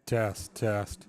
Test, test.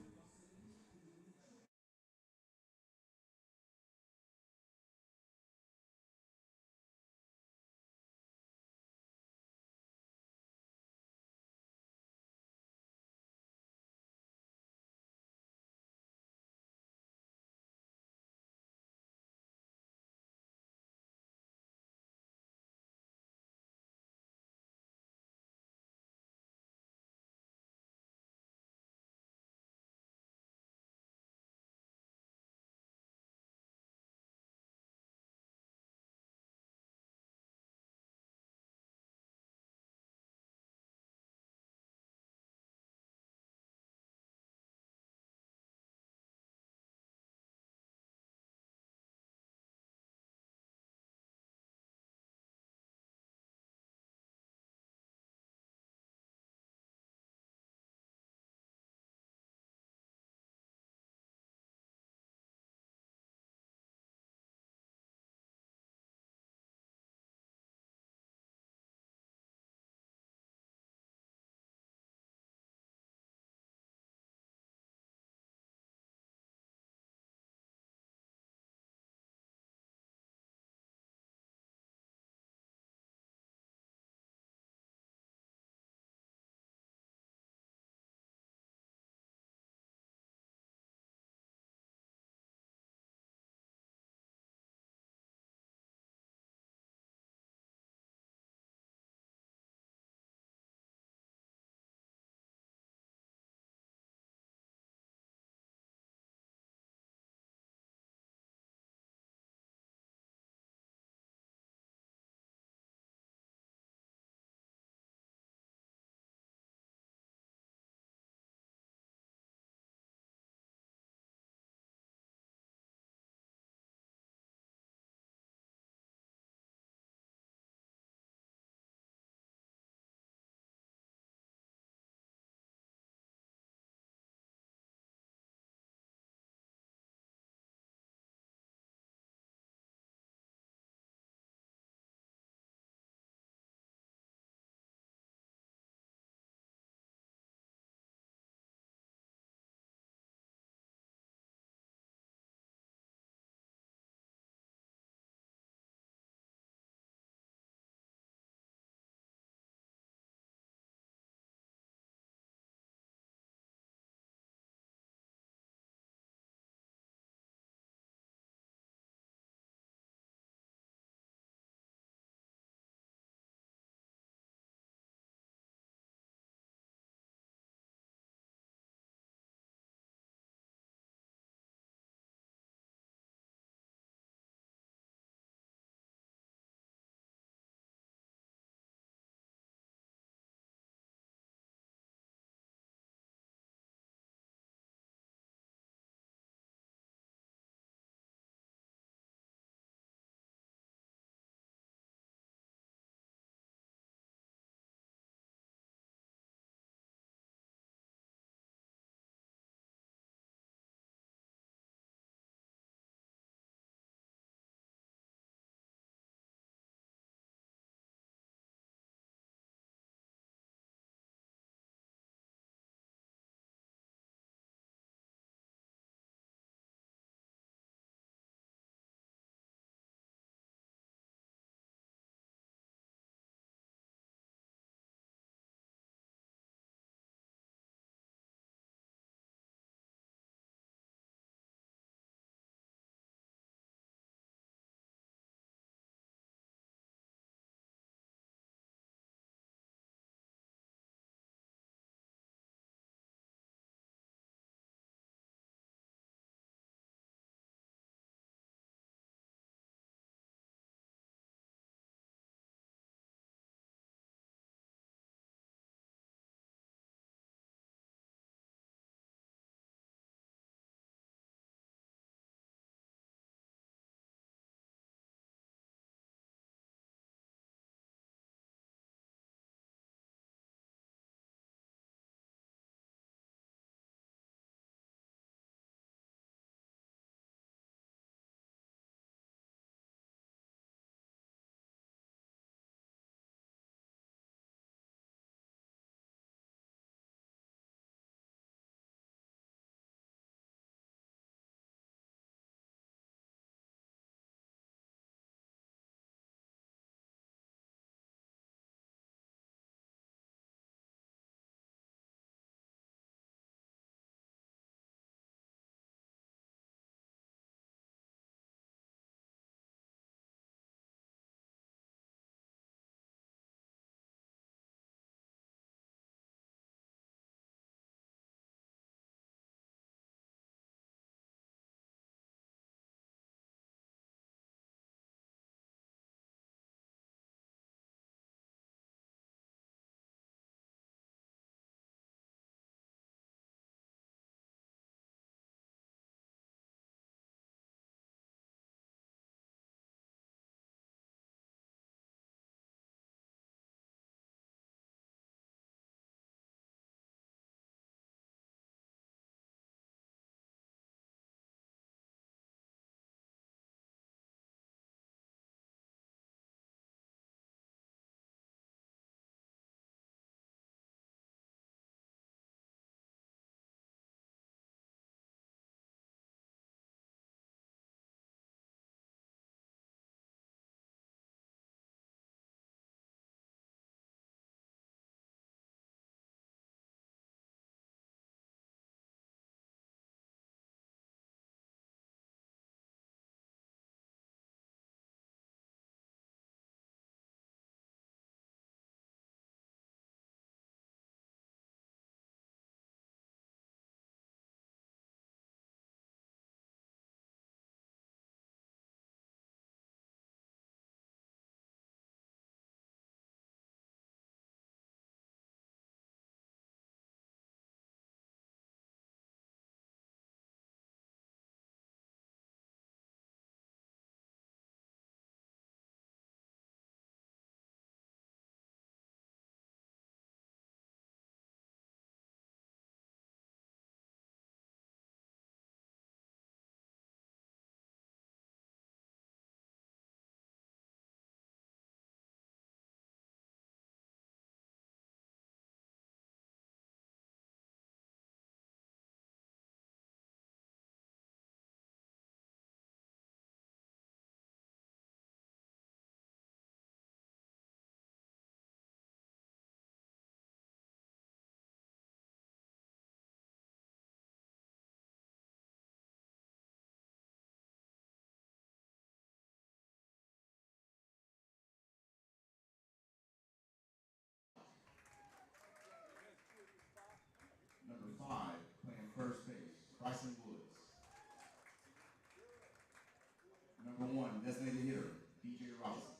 Number 1, designated hitter, DJ Robinson.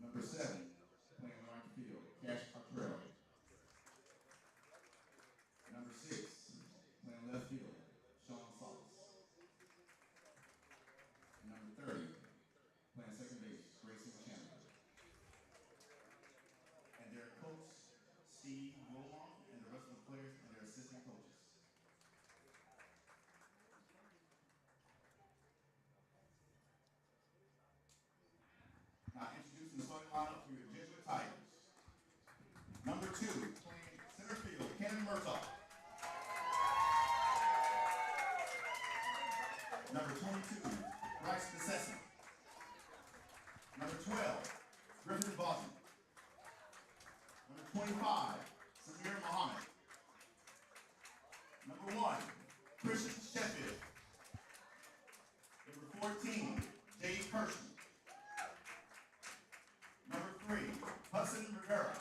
Number 7, playing right field, Cash Cottrell. Number 6, playing left field, Sean Solis. And number 30, playing second base, Grayson Chandler. And their coach, Steve Wilmot, and the rest of the players and their assistant coaches. Now introducing the starting lineup for your Jesuit Tigers. Number 2, playing center field, Ken Murtaugh. Number 22, Bryce DeSession. Number 12, Griffin Boston. Number 25, Samir Muhammad. Number 1, Christian Sheffield. Number 14, Dave Kirschman. Number 3, Hudson Rivera.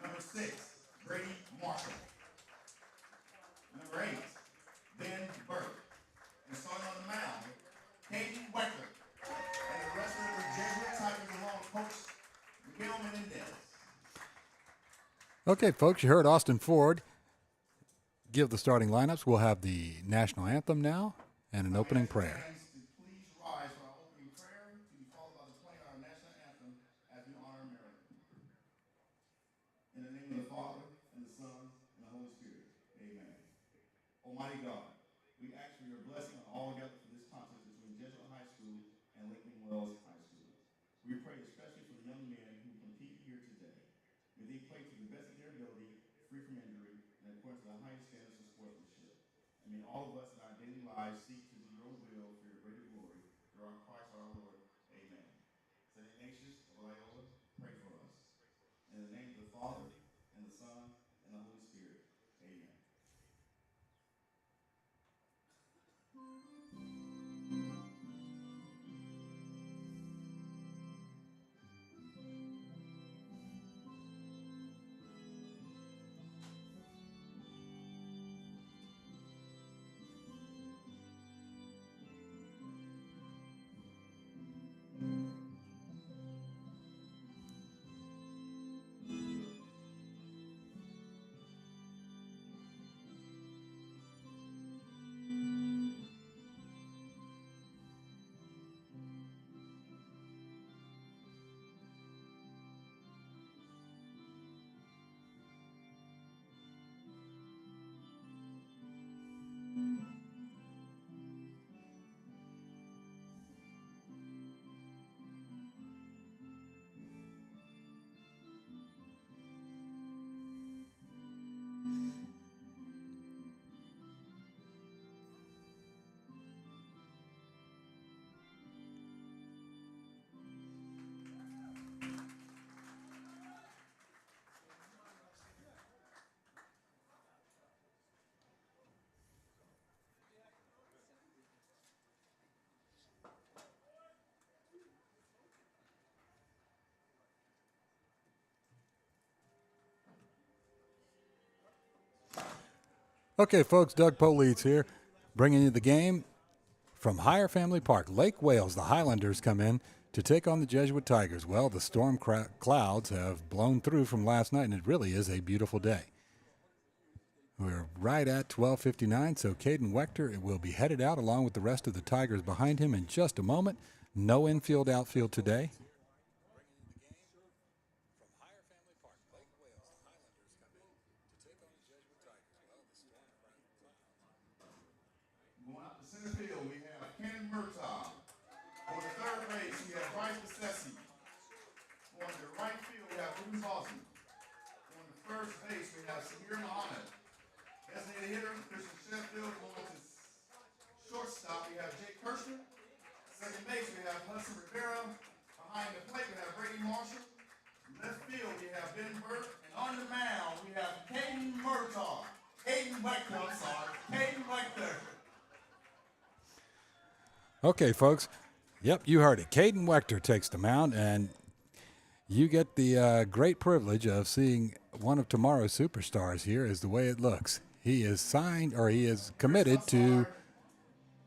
Number 6, Brady Marshall. Number 8, Ben Burke. And starting on the mound, Hayden Wecker. And the rest of the Jesuit Tigers along with Coach Miguel Menendez. Okay, folks, you heard Austin Ford give the starting lineups. We'll have the national anthem now and an opening prayer. Please rise for our opening prayer to be followed by the playing of our national anthem as we honor Maryland. In the name of the Father, and the Son, and the Holy Spirit. Amen. Almighty God, we ask for your blessing on all together for this contest between Jesuit High School and Lakeland Wells High School. We pray especially for the young men who compete here today. May they play to the best of their ability, free from injury, and according to the highest standards of sportsmanship. And may all of us in our daily lives seek to do your will for your greater glory. Through our Christ our Lord. Amen. St. Ignatius of Loyola, pray for us. In the name of the Father, and the Son, and the Holy Spirit. Amen. Okay, folks, Doug Polites here, bringing you the game from Hyer Family Park, Lake Wales. The Highlanders come in to take on the Jesuit Tigers. Well, the storm clouds have blown through from last night, and it really is a beautiful day. We're right at 12:59, so Caden Wechter will be headed out along with the rest of the Tigers behind him in just a moment. No infield, outfield today. Going out to center field, we have Ken Murtaugh. On the third base, we have Bryce DeSession. On the right field, we have Griffin Boston. On the first base, we have Samir Muhammad. Designated hitter, Christian Sheffield. On to shortstop, we have Jake Kirschman. Second base, we have Hudson Rivera. Behind the plate, we have Brady Marshall. Left field, we have Ben Burke. And on the mound, we have Caden Murtaugh. Caden Wechter, I'm sorry. Caden Wechter. Okay, folks. Yep, you heard it. Caden Wechter takes the mound, and You get the great privilege of seeing one of tomorrow's superstars here is the way it looks. He is signed, or he is committed to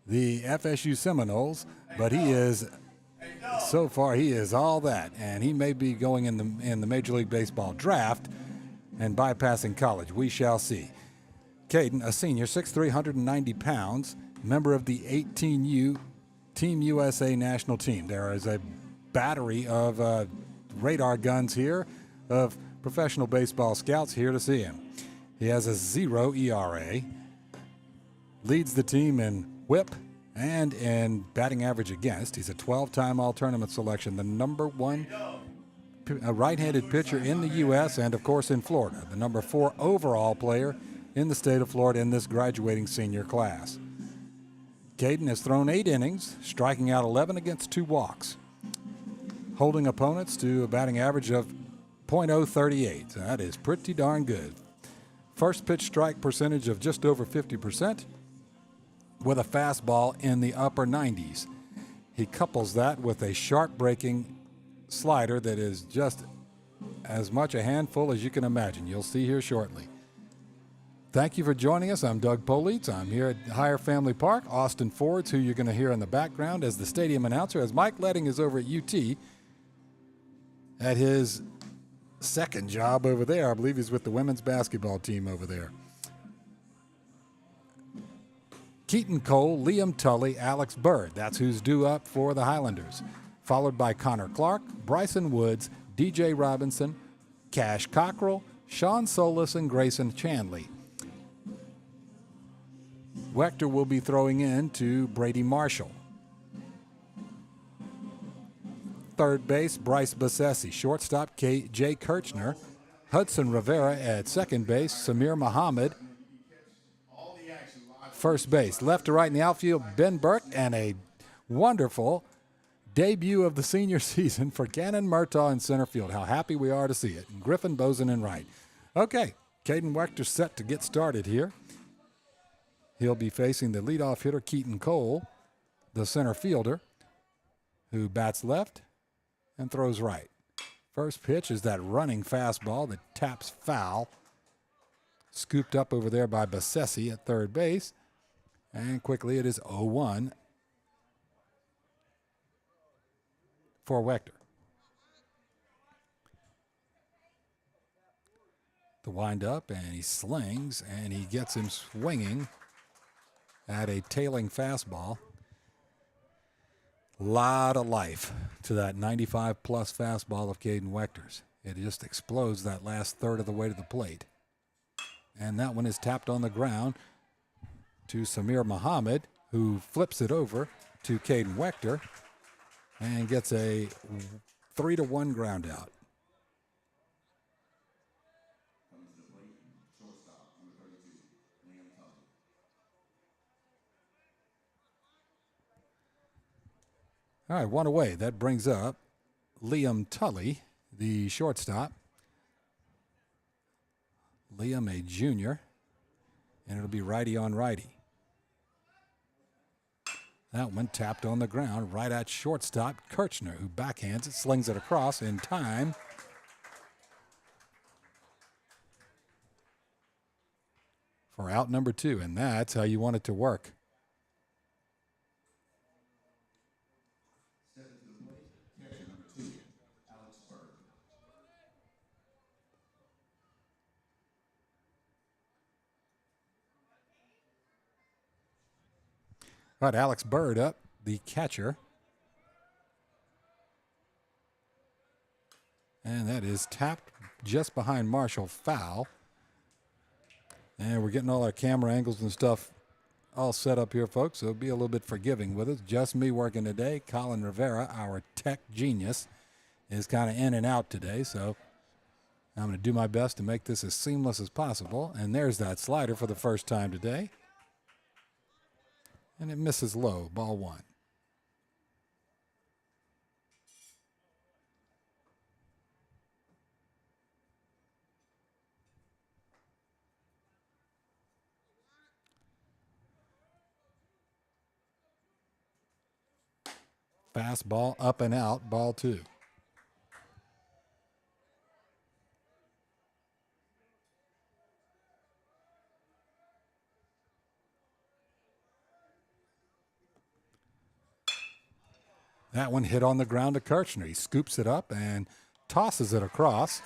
the FSU Seminoles, but he is, so far, he is all that, and he may be going in the Major League Baseball draft and bypassing college. We shall see. Caden, a senior, 6'3", 190 pounds, member of the 18U Team USA national team. There is a battery of radar guns here of professional baseball scouts here to see him. He has a 0 ERA, leads the team in whip and in batting average against. He's a 12-time all-tournament selection, the number 1 right-handed pitcher in the U.S. and, of course, in Florida, the number 4 overall player in the state of Florida in this graduating senior class. Caden has thrown 8 innings, striking out 11 against 2 walks, holding opponents to a batting average of .038. That is pretty darn good. First pitch strike percentage of just over 50% with a fastball in the upper 90s. He couples that with a sharp breaking slider that is just as much a handful as you can imagine. You'll see here shortly. Thank you for joining us. I'm Doug Politz. I'm here at Hyer Family Park. Austin Ford's who you're going to hear in the background as the stadium announcer, as Mike Letting is over at UT at his second job over there. I believe he's with the women's basketball team over there. Keaton Cole, Liam Tully, Alex Bird. That's who's due up for the Highlanders. Followed by Connor Clark, Bryson Woods, DJ Robinson, Cash Cockrell, Sean Solis, and Grayson Chanley. Wechter will be throwing in to Brady Marshall. Third base, Bryce Bassesi. Shortstop, Jay Kirchner. Hudson Rivera at second base. Samir Muhammad. First base. Left to right in the outfield, Ben Burke. And a wonderful debut of the senior season for Gannon Murtaugh in center field. How happy we are to see it. And Griffin Bozen in right. Okay, Caden Wechter set to get started here. He'll be facing the leadoff hitter, Keaton Cole, the center fielder, who bats left and throws right. First pitch is that running fastball that taps foul. Scooped up over there by Bassesi at third base. And quickly it is 0-1 for Wechter. The windup, and he slings, and he gets him swinging at a tailing fastball. Lot of life to that 95-plus fastball of Caden Wechter's. It just explodes that last third of the way to the plate. And that one is tapped on the ground to Samir Muhammad, who flips it over to Caden Wechter and gets a 3-1 ground out. All right, one away. That brings up Liam Tully, the shortstop. Liam, a junior, and it'll be righty on righty. That one tapped on the ground right at shortstop Kirchner, who backhands it, slings it across in time for out number 2, and that's how you want it to work. All right, Alex Bird up, the catcher. And that is tapped just behind Marshall, foul. And we're getting all our camera angles and stuff all set up here, folks, so be a little bit forgiving with us. Just me working today. Colin Rivera, our tech genius, is kind of in and out today, so I'm going to do my best to make this as seamless as possible. And there's that slider for the first time today. And it misses low, ball 1. Fastball up and out, ball 2. That one hit on the ground to Kirchner. He scoops it up and tosses it across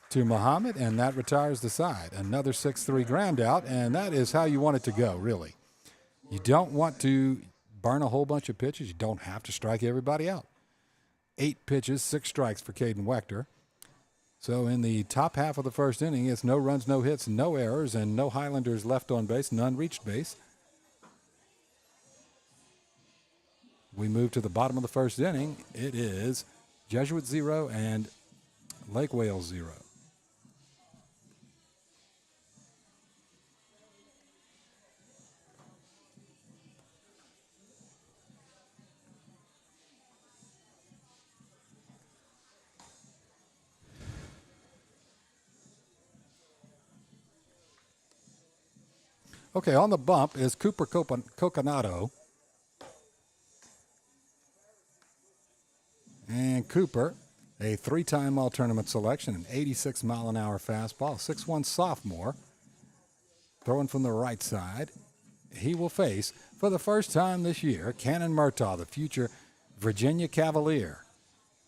to Muhammad, and that retires the side. Another 6-3 ground out, and that is how you want it to go, really. You don't want to burn a whole bunch of pitches. You don't have to strike everybody out. 8 pitches, 6 strikes for Caden Wechter. So in the top half of the first inning, it's no runs, no hits, no errors, and no Highlanders left on base, none reached base. We move to the bottom of the first inning. It is Jesuit 0 and Lake Wales 0. Okay, on the bump is Cooper Coconato. And Cooper, a 3-time all-tournament selection, an 86-mile-an-hour fastball, 6'1" sophomore, throwing from the right side. He will face, for the first time this year, Cannon Murtaugh, the future Virginia Cavalier,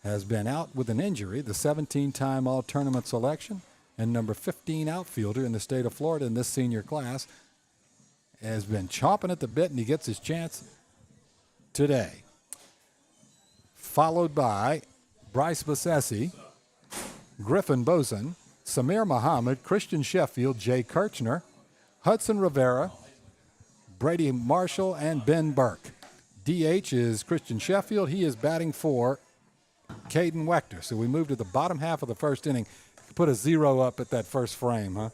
has been out with an injury, the 17-time all-tournament selection and number 15 outfielder in the state of Florida in this senior class, has been chomping at the bit, and he gets his chance today. Followed by Bryce Bassesi, Griffin Boson, Samir Muhammad, Christian Sheffield, Jay Kirchner, Hudson Rivera, Brady Marshall, and Ben Burke. DH is Christian Sheffield. He is batting for Caden Wechter. So we move to the bottom half of the first inning. Put a 0 up at that first frame, huh?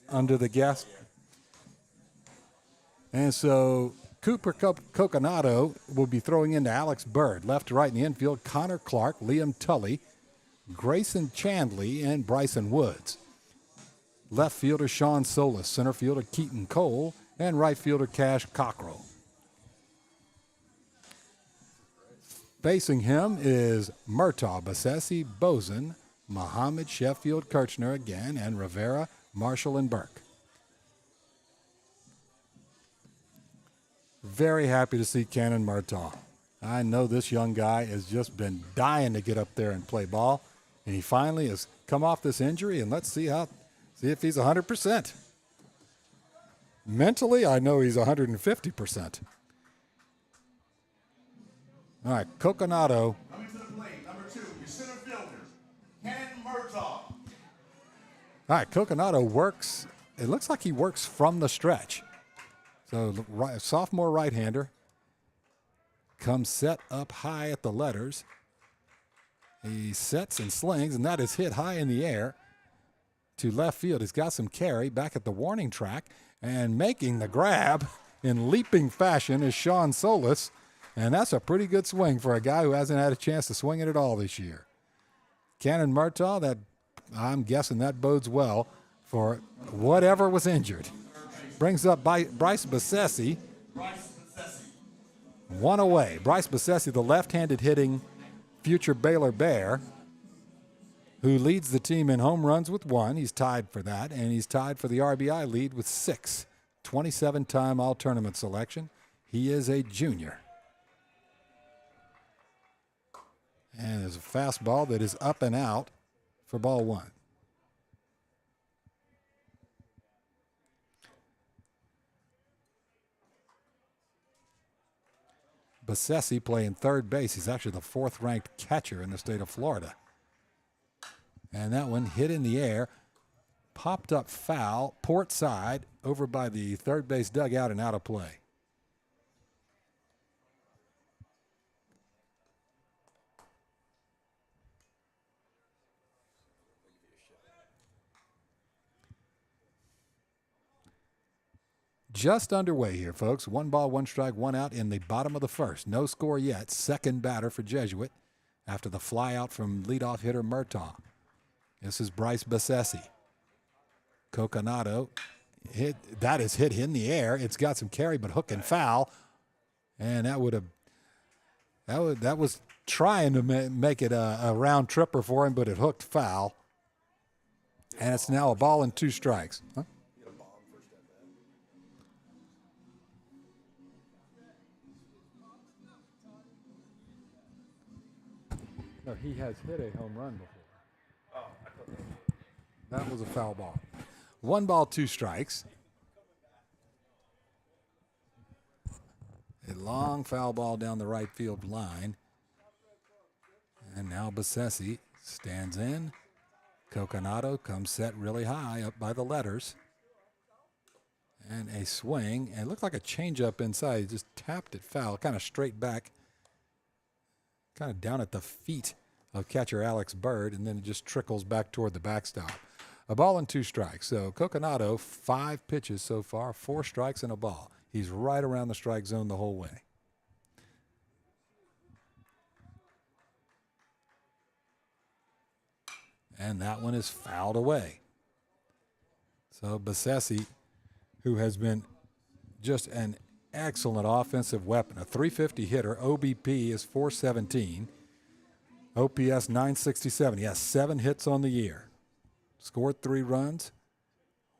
Under the guest. And so Cooper Coconato will be throwing into Alex Bird. Left to right in the infield, Connor Clark, Liam Tully, Grayson Chandley, and Bryson Woods. Left fielder Sean Solis, center fielder Keaton Cole, and right fielder Cash Cockrell. Facing him is Murtaugh, Bassesi, Boson, Muhammad, Sheffield, Kirchner again, and Rivera, Marshall, and Burke. Very happy to see Cannon Murtaugh. I know this young guy has just been dying to get up there and play ball, and he finally has come off this injury, and let's see if he's 100%. Mentally, I know he's 150%. All right, Coconato. Coming to the plate, number 2, your center fielder, Cannon Murtaugh. All right, Coconato works. It looks like he works from the stretch. So sophomore right-hander comes set up high at the letters. He sets and slings, and that is hit high in the air to left field. He's got some carry back at the warning track, and making the grab in leaping fashion is Sean Solis, and that's a pretty good swing for a guy who hasn't had a chance to swing it at all this year. Cannon Murtaugh, that I'm guessing that bodes well for whatever was injured. Brings up Bryce Bassesi. One away. Bryce Bassesi, the left-handed hitting future Baylor Bear, who leads the team in home runs with 1. He's tied for that, and he's tied for the RBI lead with 6. 27-time all-tournament selection. He is a junior. And there's a fastball that is up and out for ball 1. Bassesi playing third base. He's actually the 4th-ranked catcher in the state of Florida. And that one hit in the air, popped up foul, port side, over by the third base dugout and out of play. Just underway here, folks. 1 ball, 1 strike, 1 out in the bottom of the first. No score yet. Second batter for Jesuit after the fly out from leadoff hitter Murtaugh. This is Bryce Bassesi. Coconato, that is hit in the air. It's got some carry, but hook and foul. And that was trying to make it a round tripper for him, but it hooked foul. And it's now a ball and 2 strikes. Huh? No, he has hit a home run before. That was a foul ball. 1 ball, 2 strikes. A long foul ball down the right field line. And now Bassesi stands in. Coconato comes set really high up by the letters. And a swing. And it looked like a changeup inside. He just tapped it foul, kind of straight back. Kind of down at the feet of catcher Alex Bird. And then it just trickles back toward the backstop. A ball and 2 strikes. So Coconato, 5 pitches so far, 4 strikes and a ball. He's right around the strike zone the whole way. And that one is fouled away. So Bassesi, who has been just an excellent offensive weapon, a .350 hitter, OBP is .417, OPS .967. He has 7 hits on the year. Scored 3 runs,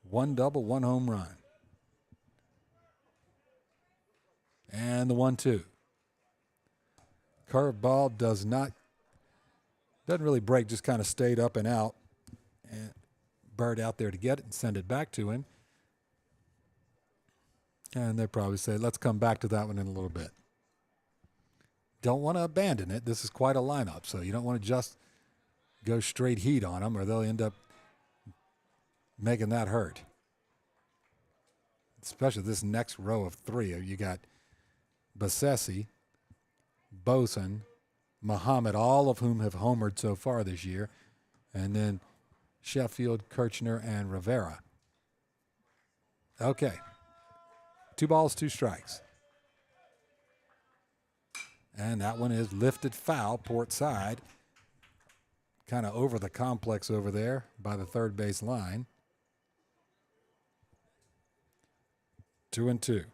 1 double, 1 home run. And the 1-2. Curveball doesn't really break, just kind of stayed up and out. And Bird out there to get it and send it back to him. And they probably say, let's come back to that one in a little bit. Don't want to abandon it. This is quite a lineup, so you don't want to just go straight heat on them or they'll end up making that hurt. Especially this next row of 3. You got Bassesi, Boson, Muhammad, all of whom have homered so far this year, and then Sheffield, Kirchner, and Rivera. Okay. 2 balls, 2 strikes. And that one is lifted foul, port side, kind of over the complex over there by the third base line. 2-2.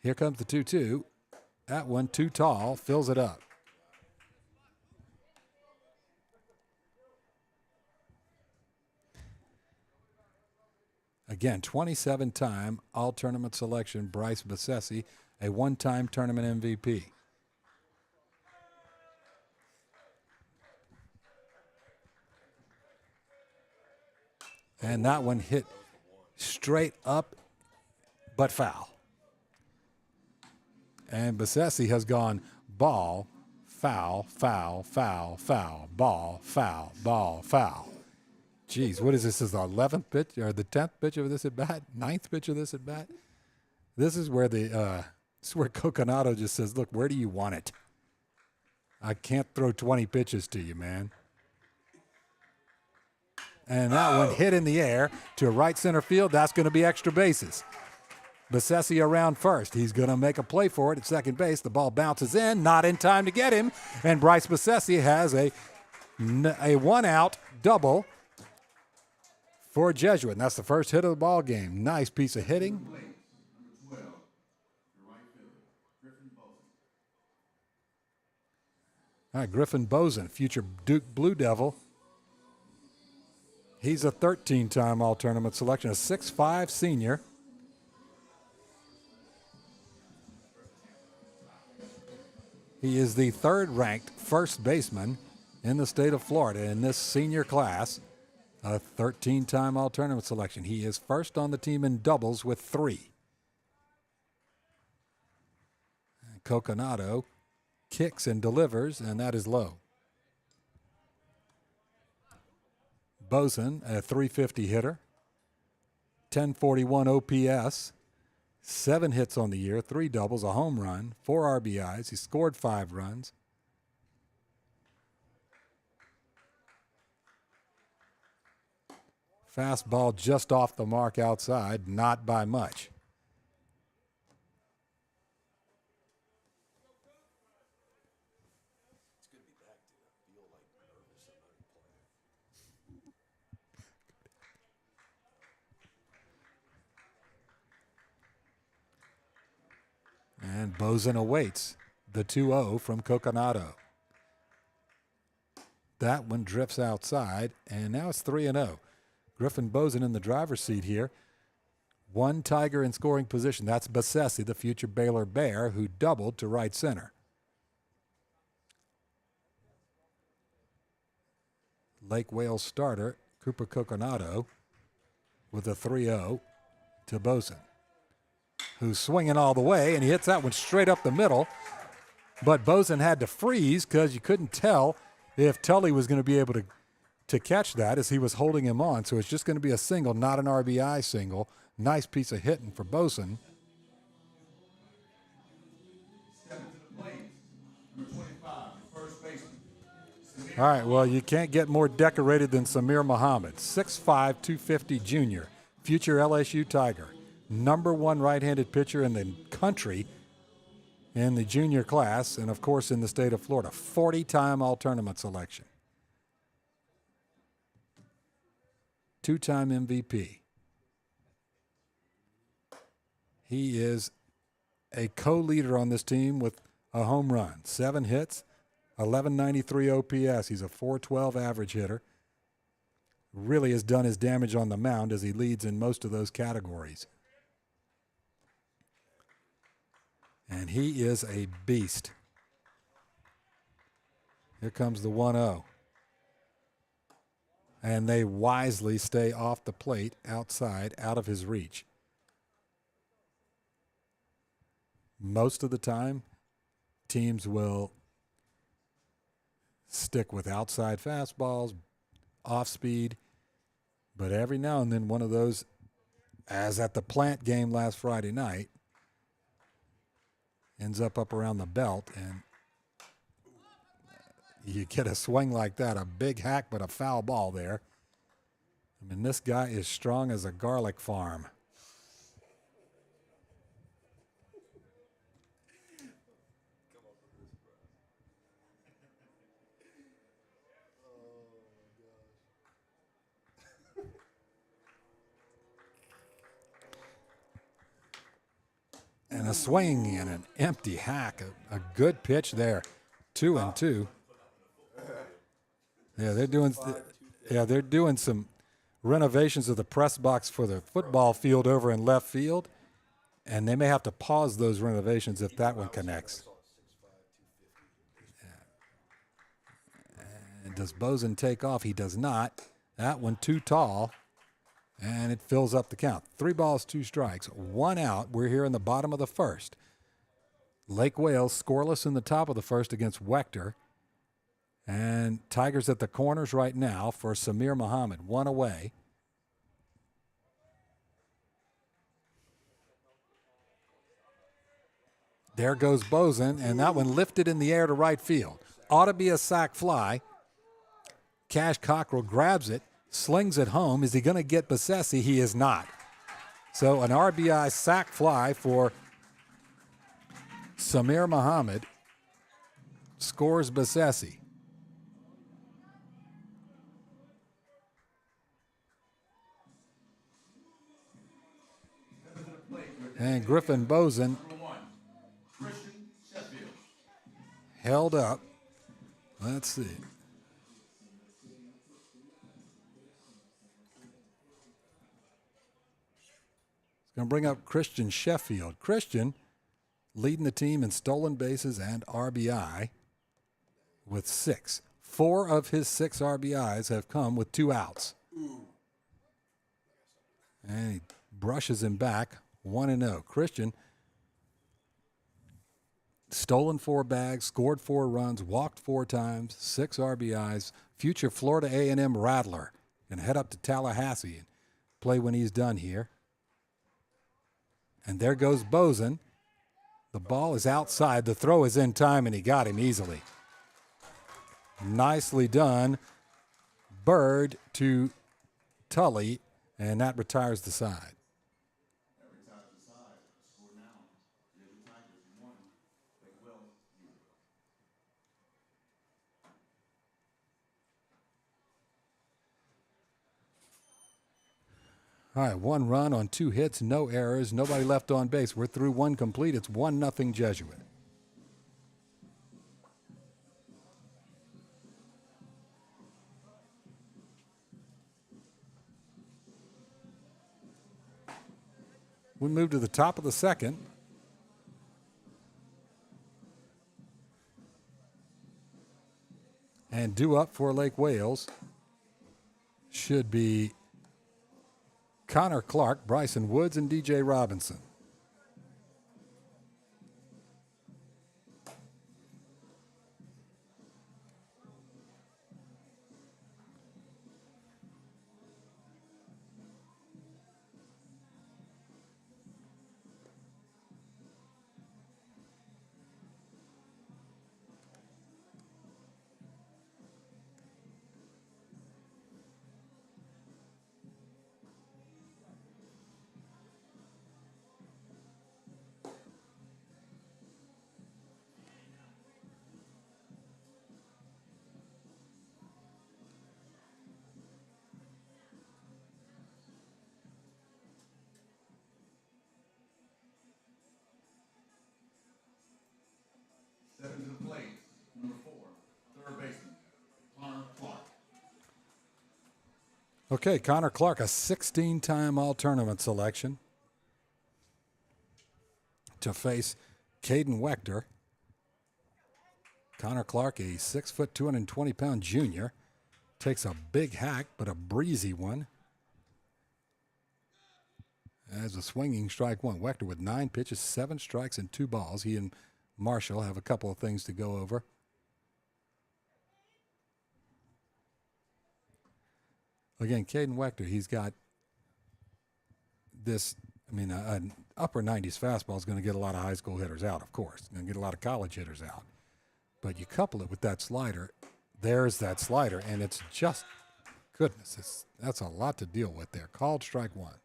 Here comes the 2-2. That one too tall, fills it up. Again, 27-time all-tournament selection, Bryce Bassesi, a 1-time tournament MVP. And that one hit straight up, but foul. And Bassesi has gone ball, foul, foul, foul, foul, ball, foul, ball, foul. Geez, what is this? Is the 11th pitch or the 10th pitch of this at bat? 9th pitch of this at bat? This is where Coconato just says, "Look, where do you want it? I can't throw 20 pitches to you, man." And that one hit in the air to right center field. That's going to be extra bases. Bassesi around first. He's going to make a play for it at second base. The ball bounces in, not in time to get him. And Bryce Bassesi has a 1-out double for Jesuit. And that's the first hit of the ball game. Nice piece of hitting. All right, Griffin Boson, future Duke Blue Devil. He's a 13-time all-tournament selection, a 6'5" senior. He is the 3rd-ranked first baseman in the state of Florida in this senior class, a 13-time all-tournament selection. He is first on the team in doubles with 3. And Coconato kicks and delivers, and that is low. Boson, a .350 hitter, 1041 OPS, 7 hits on the year, 3 doubles, a home run, 4 RBIs. He scored 5 runs. Fastball just off the mark outside, not by much. And And Bozen awaits the 2-0 from Coconado. That one drifts outside, and now it's 3-0. Griffin Bozen in the driver's seat here. One Tiger in scoring position. That's Bassesi, the future Baylor Bear, who doubled to right center. Lake Wales starter, Cooper Coconado, with a 3-0 to Bozen, who's swinging all the way, and he hits that one straight up the middle. But Bozen had to freeze because you couldn't tell if Tully was going to be able to catch that as he was holding him on. So it's just going to be a single, not an RBI single. Nice piece of hitting for Bozen. All right, well, you can't get more decorated than Samir Muhammad, 6'5", 250 junior, future LSU Tiger, #1 right-handed pitcher in the country in the junior class, and, of course, in the state of Florida, 40-time all-tournament selection. 2-time MVP. He is a co-leader on this team with a home run, 7 hits, 1193 OPS. He's a .412 average hitter. Really has done his damage on the mound as he leads in most of those categories. And he is a beast. Here comes the 1-0. And they wisely stay off the plate, outside, out of his reach. Most of the time, teams will stick with outside fastballs, off speed, but every now and then one of those, as at the Plant game last Friday night, ends up around the belt, and you get a swing like that, a big hack but a foul ball there. I mean, this guy is strong as a garlic farm. And a swing and an empty hack, a good pitch there, 2-2. Yeah, they're doing some renovations of the press box for the football field over in left field, and they may have to pause those renovations if that one connects. Yeah. And does Bozen take off? He does not. That one too tall. And it fills up the count. 3 balls, 2 strikes, 1 out. We're here in the bottom of the first. Lake Wales scoreless in the top of the first against Wechter. And Tigers at the corners right now for Samir Muhammad, 1 away. There goes Bozen, and that one lifted in the air to right field. Ought to be a sac fly. Cash Cockrell grabs it, slings it home. Is he going to get Bassesi? He is not. So an RBI sac fly for Samir Muhammad. Scores Bassesi. And Griffin Bozen held up. Let's see. Going to bring up Christian Sheffield. Christian leading the team in stolen bases and RBI with 6. 4 of his 6 RBIs have come with 2 outs. And he brushes him back, 1-0. Christian stolen 4 bags, scored 4 runs, walked 4 times, 6 RBIs. Future Florida A&M Rattler. Going to head up to Tallahassee and play when he's done here. And there goes Bozen. The ball is outside. The throw is in time, and he got him easily. Nicely done. Bird to Tully, and that retires the side. All right, 1 run on 2 hits, no errors, nobody left on base. We're through 1 complete. It's 1-0 Jesuit. We move to the top of the second. And due up for Lake Wales should be Connor Clark, Bryson Woods, and DJ Robinson. Stepping to the plate, number 4, third baseman, Connor Clark. Okay, Connor Clark, a 16-time All-Tournament selection to face Caden Wechter. Connor Clark, a 6-foot, 220-pound junior, takes a big hack, but a breezy one. As a swinging strike one. Wechter with 9 pitches, 7 strikes, and 2 balls. He and Marshall have a couple of things to go over. Again, Caden Wechter, he's got this, an upper 90s fastball is going to get a lot of high school hitters out, of course. Going to get a lot of college hitters out. But you couple it with that slider, there's that slider, and it's just, goodness, that's a lot to deal with there. Called strike one.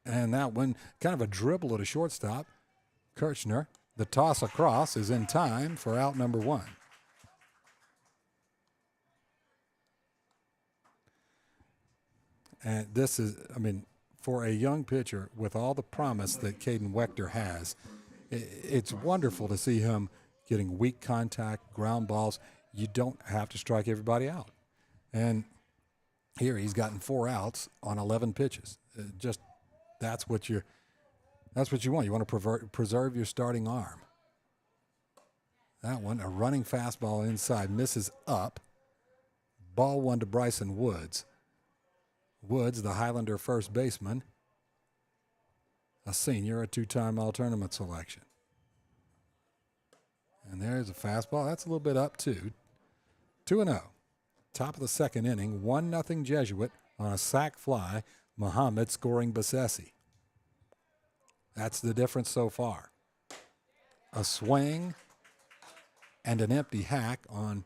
And that one, kind of a dribble at a shortstop. Kirchner, the toss across is in time for out number 1. And this is, for a young pitcher with all the promise that Caden Wechter has, it's wonderful to see him getting weak contact, ground balls. You don't have to strike everybody out. And here he's gotten 4 outs on 11 pitches. That's what you want. You want to preserve your starting arm. That one, a running fastball inside, misses up. Ball 1 to Bryson Woods. Woods, the Highlander first baseman, a senior, a 2-time All-Tournament selection. And there's a fastball. That's a little bit up, too. 2-0. Top of the second inning, 1-0 Jesuit on a sac fly. Muhammad scoring Bassesi. That's the difference so far. A swing and an empty hack on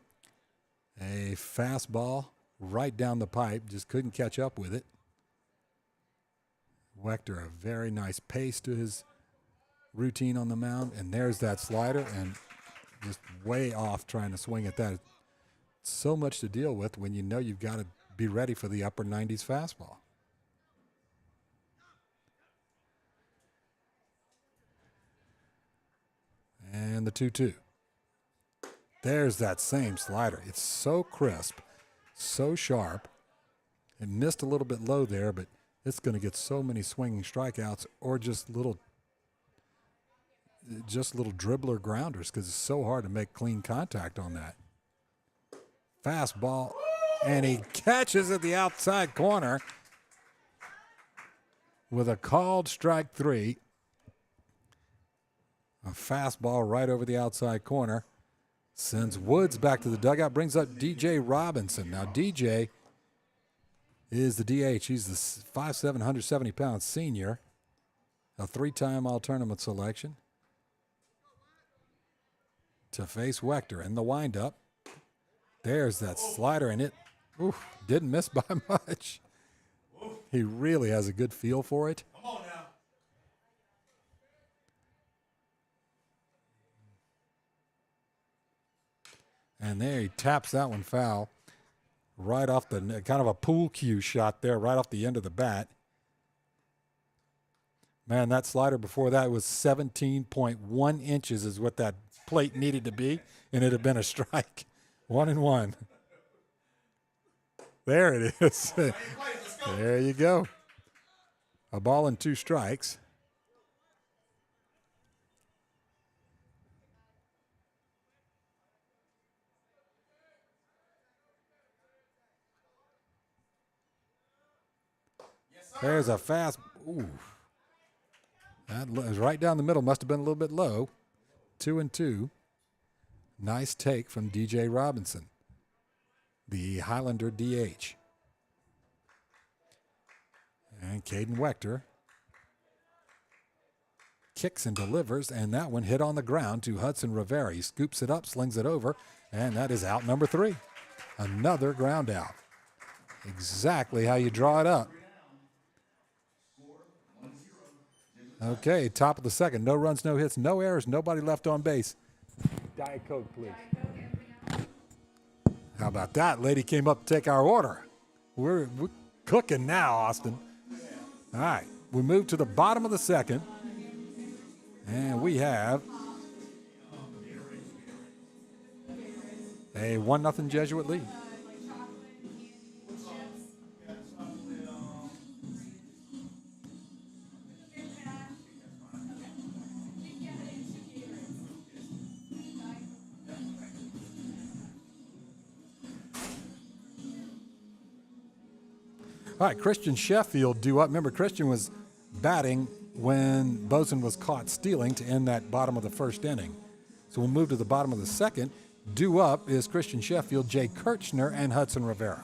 a fastball right down the pipe. Just couldn't catch up with it. Wechter, a very nice pace to his routine on the mound. And there's that slider, and just way off trying to swing at that. So much to deal with when you know you've got to be ready for the upper 90s fastball. And the 2-2. There's that same slider. It's so crisp, so sharp. It missed a little bit low there, but it's going to get so many swinging strikeouts or just little dribbler grounders because it's so hard to make clean contact on that. Fastball, and he catches at the outside corner with a called strike 3. A fastball right over the outside corner. Sends Woods back to the dugout. Brings up DJ Robinson. Now, DJ is the DH. He's the 5'7", 170-pound senior. A 3-time All-Tournament selection. To face Wechter in the windup. There's that slider, and it didn't miss by much. He really has a good feel for it. Come on now. And there he taps that one foul right off the kind of a pool cue shot there, right off the end of the bat. Man, that slider before that was 17.1 inches is what that plate needed to be, and it'd have been a strike. 1-1. There it is. There you go. A ball and 2 strikes. There's a fast. Ooh. That was right down the middle. Must have been a little bit low. 2-2. Nice take from DJ Robinson, the Highlander DH. And Caden Wechter kicks and delivers, and that one hit on the ground to Hudson Rivera. He scoops it up, slings it over, and that is out number 3. Another ground out. Exactly how you draw it up. Okay, top of the second. No runs, no hits, no errors, nobody left on base. Diet Coke, please. How about that? Lady came up to take our order. We're cooking now, Austin. All right, we move to the bottom of the second, and we have a 1-0 Jesuit lead. All right, Christian Sheffield due up. Remember, Christian was batting when Boson was caught stealing to end that bottom of the first inning. So we'll move to the bottom of the second. Due up is Christian Sheffield, Jay Kirchner, and Hudson Rivera.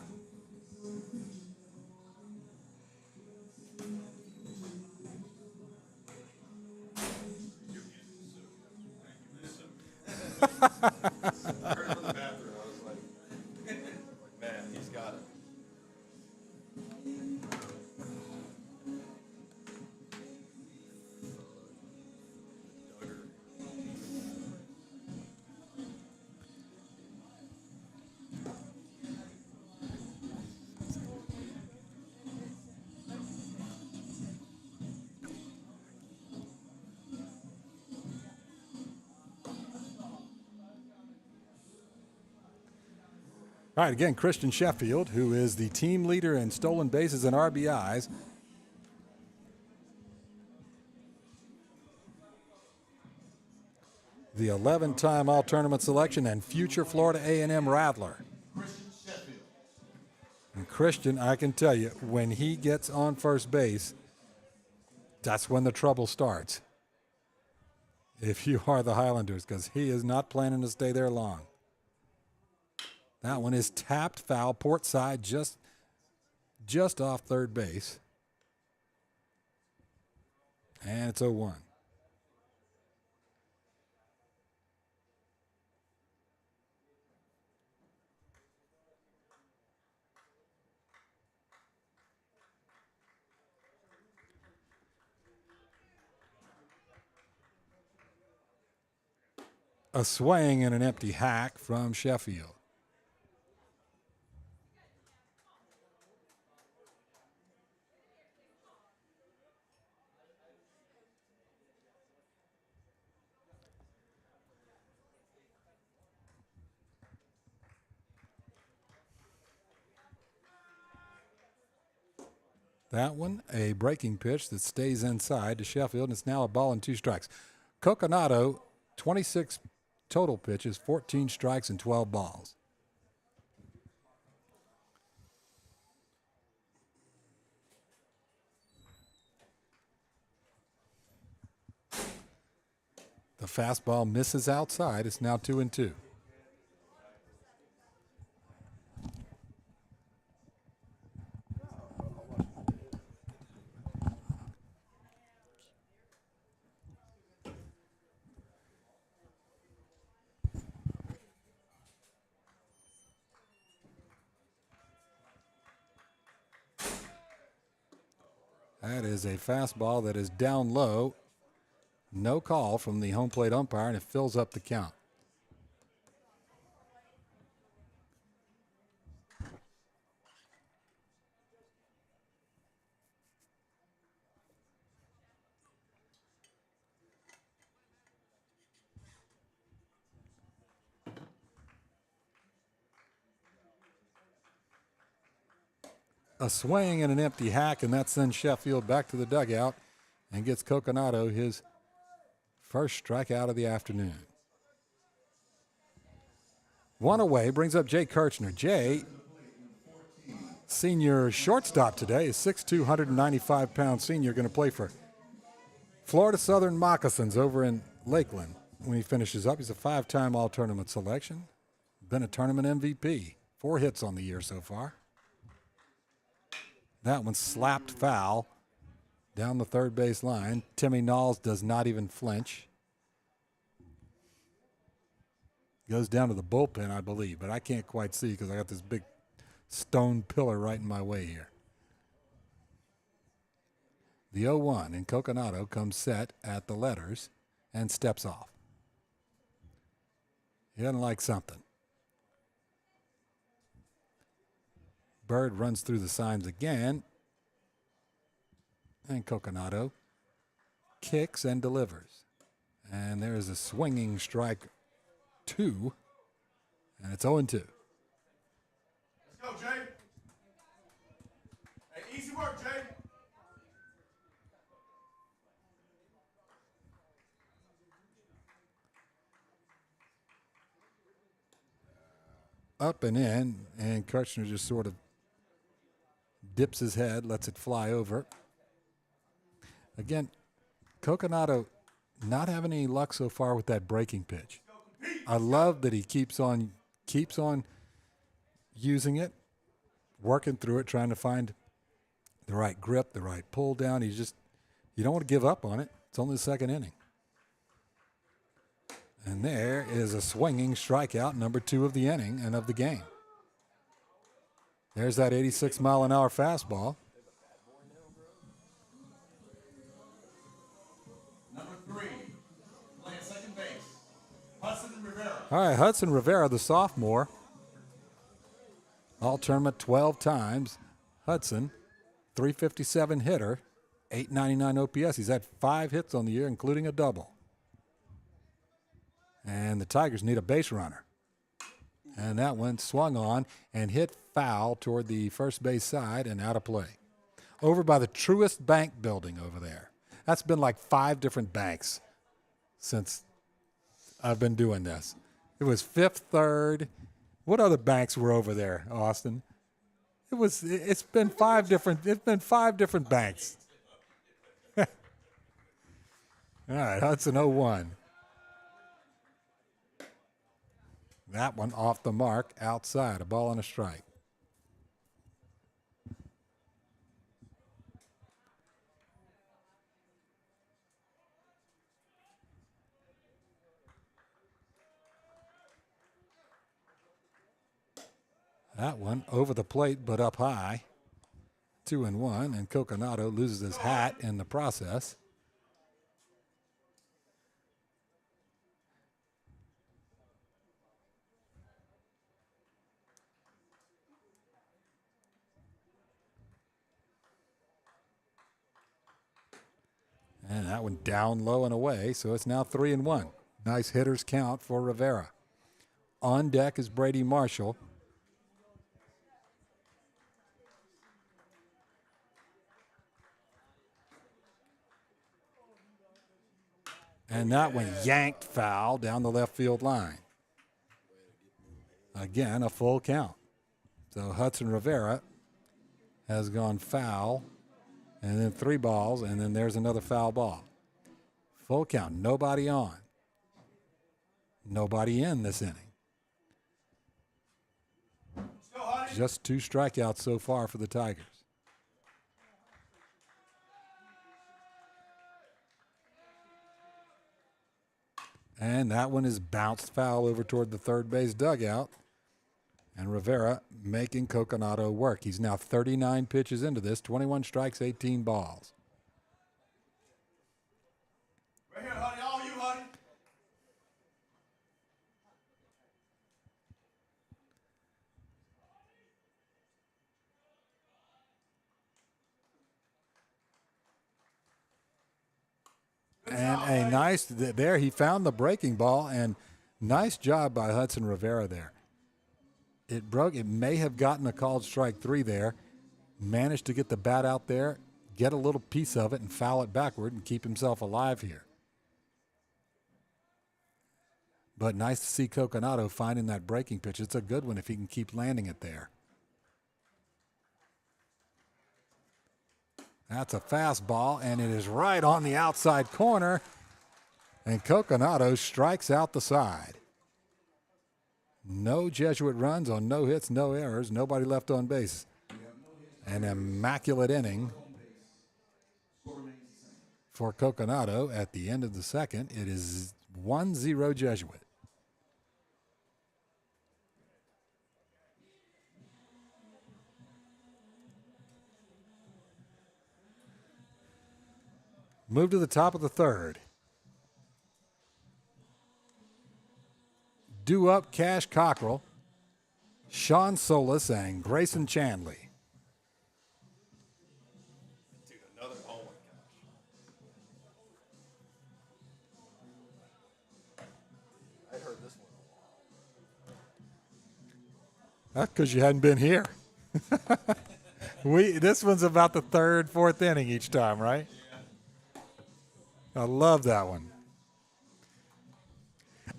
All right, again, Christian Sheffield, who is the team leader in stolen bases and RBIs. The 11-time All-Tournament selection and future Florida A&M Rattler. And Christian, I can tell you, when he gets on first base, that's when the trouble starts. If you are the Highlanders, because he is not planning to stay there long. That one is tapped foul, port side, just off third base. And it's 0-1. A swing and an empty hack from Sheffield. That one, a breaking pitch that stays inside to Sheffield, and it's now a ball and 2 strikes. Coconato, 26 total pitches, 14 strikes, and 12 balls. The fastball misses outside. It's now 2-2. That is a fastball that is down low. No call from the home plate umpire, and it fills up the count. a swing and an empty hack, and that sends Sheffield back to the dugout and gets Coconato his first strikeout of the afternoon. One away brings up Jay Kirchner. Jay, senior shortstop today, is 6'2", 195-pound senior, going to play for Florida Southern Moccasins over in Lakeland. When he finishes up, he's a 5-time all-tournament selection, been a tournament MVP, 4 hits on the year so far. That one slapped foul down the third base line. Timmy Knowles does not even flinch. Goes down to the bullpen, I believe, but I can't quite see because I got this big stone pillar right in my way here. The 0-1 in Coconato comes set at the letters and steps off. He doesn't like something. Bird runs through the signs again, and Coconato kicks and delivers. And there is a swinging strike 2, and it's 0-2. Let's go, Jay. Hey, easy work, Jay. Up and in, and Kirchner just sort of dips his head, lets it fly over. Again, Coconato not having any luck so far with that breaking pitch. I love that he keeps on using it, working through it, trying to find the right grip, the right pull down. You don't want to give up on it. It's only the second inning. And there is a swinging strikeout, number 2 of the inning and of the game. There's that 86-mile-an-hour fastball. Number 3, playing second base, Hudson Rivera. All right, Hudson Rivera, the sophomore. All-tournament 12 times. Hudson, 357 hitter, 899 OPS. He's had 5 hits on the year, including a double. And the Tigers need a base runner. And that one swung on and hit foul toward the first base side and out of play. Over by the Truist Bank building over there. That's been like 5 different banks since I've been doing this. It was Fifth Third. What other banks were over there, Austin? It's been 5 different banks. All right, Hudson 0-1. That one off the mark, outside, a ball and a strike. That one over the plate but up high. 2-1, and Coconato loses his hat in the process. And that one down low and away, so it's now 3-1. Nice hitters count for Rivera. On deck is Brady Marshall. And that one yanked foul down the left field line. Again, a full count. So Hudson Rivera has gone foul, and then 3 balls, and then there's another foul ball. Full count, nobody on. Nobody in this inning. Just 2 strikeouts so far for the Tigers. And that one is bounced foul over toward the third base dugout. And Rivera making Coconato work. He's now 39 pitches into this, 21 strikes, 18 balls. Right here, honey. All you, honey. And a nice, there he found the breaking ball, and nice job by Hudson Rivera there. It broke, it may have gotten a called strike 3 there. managed to get the bat out there, get a little piece of it, and foul it backward and keep himself alive here. But nice to see Coconato finding that breaking pitch. It's a good one if he can keep landing it there. That's a fastball, and it is right on the outside corner. And Coconato strikes out the side. No Jesuit runs on no hits, no errors, nobody left on base. An immaculate inning for Coconato at the end of the second. It is 1-0 Jesuit. Move to the top of the third. Due up Cash Cockrell, Sean Solis, and Grayson Chanley. Dude, another, oh my gosh. I heard this one. That's because you hadn't been here. This one's about the third, fourth inning each time, right? Yeah. I love that one.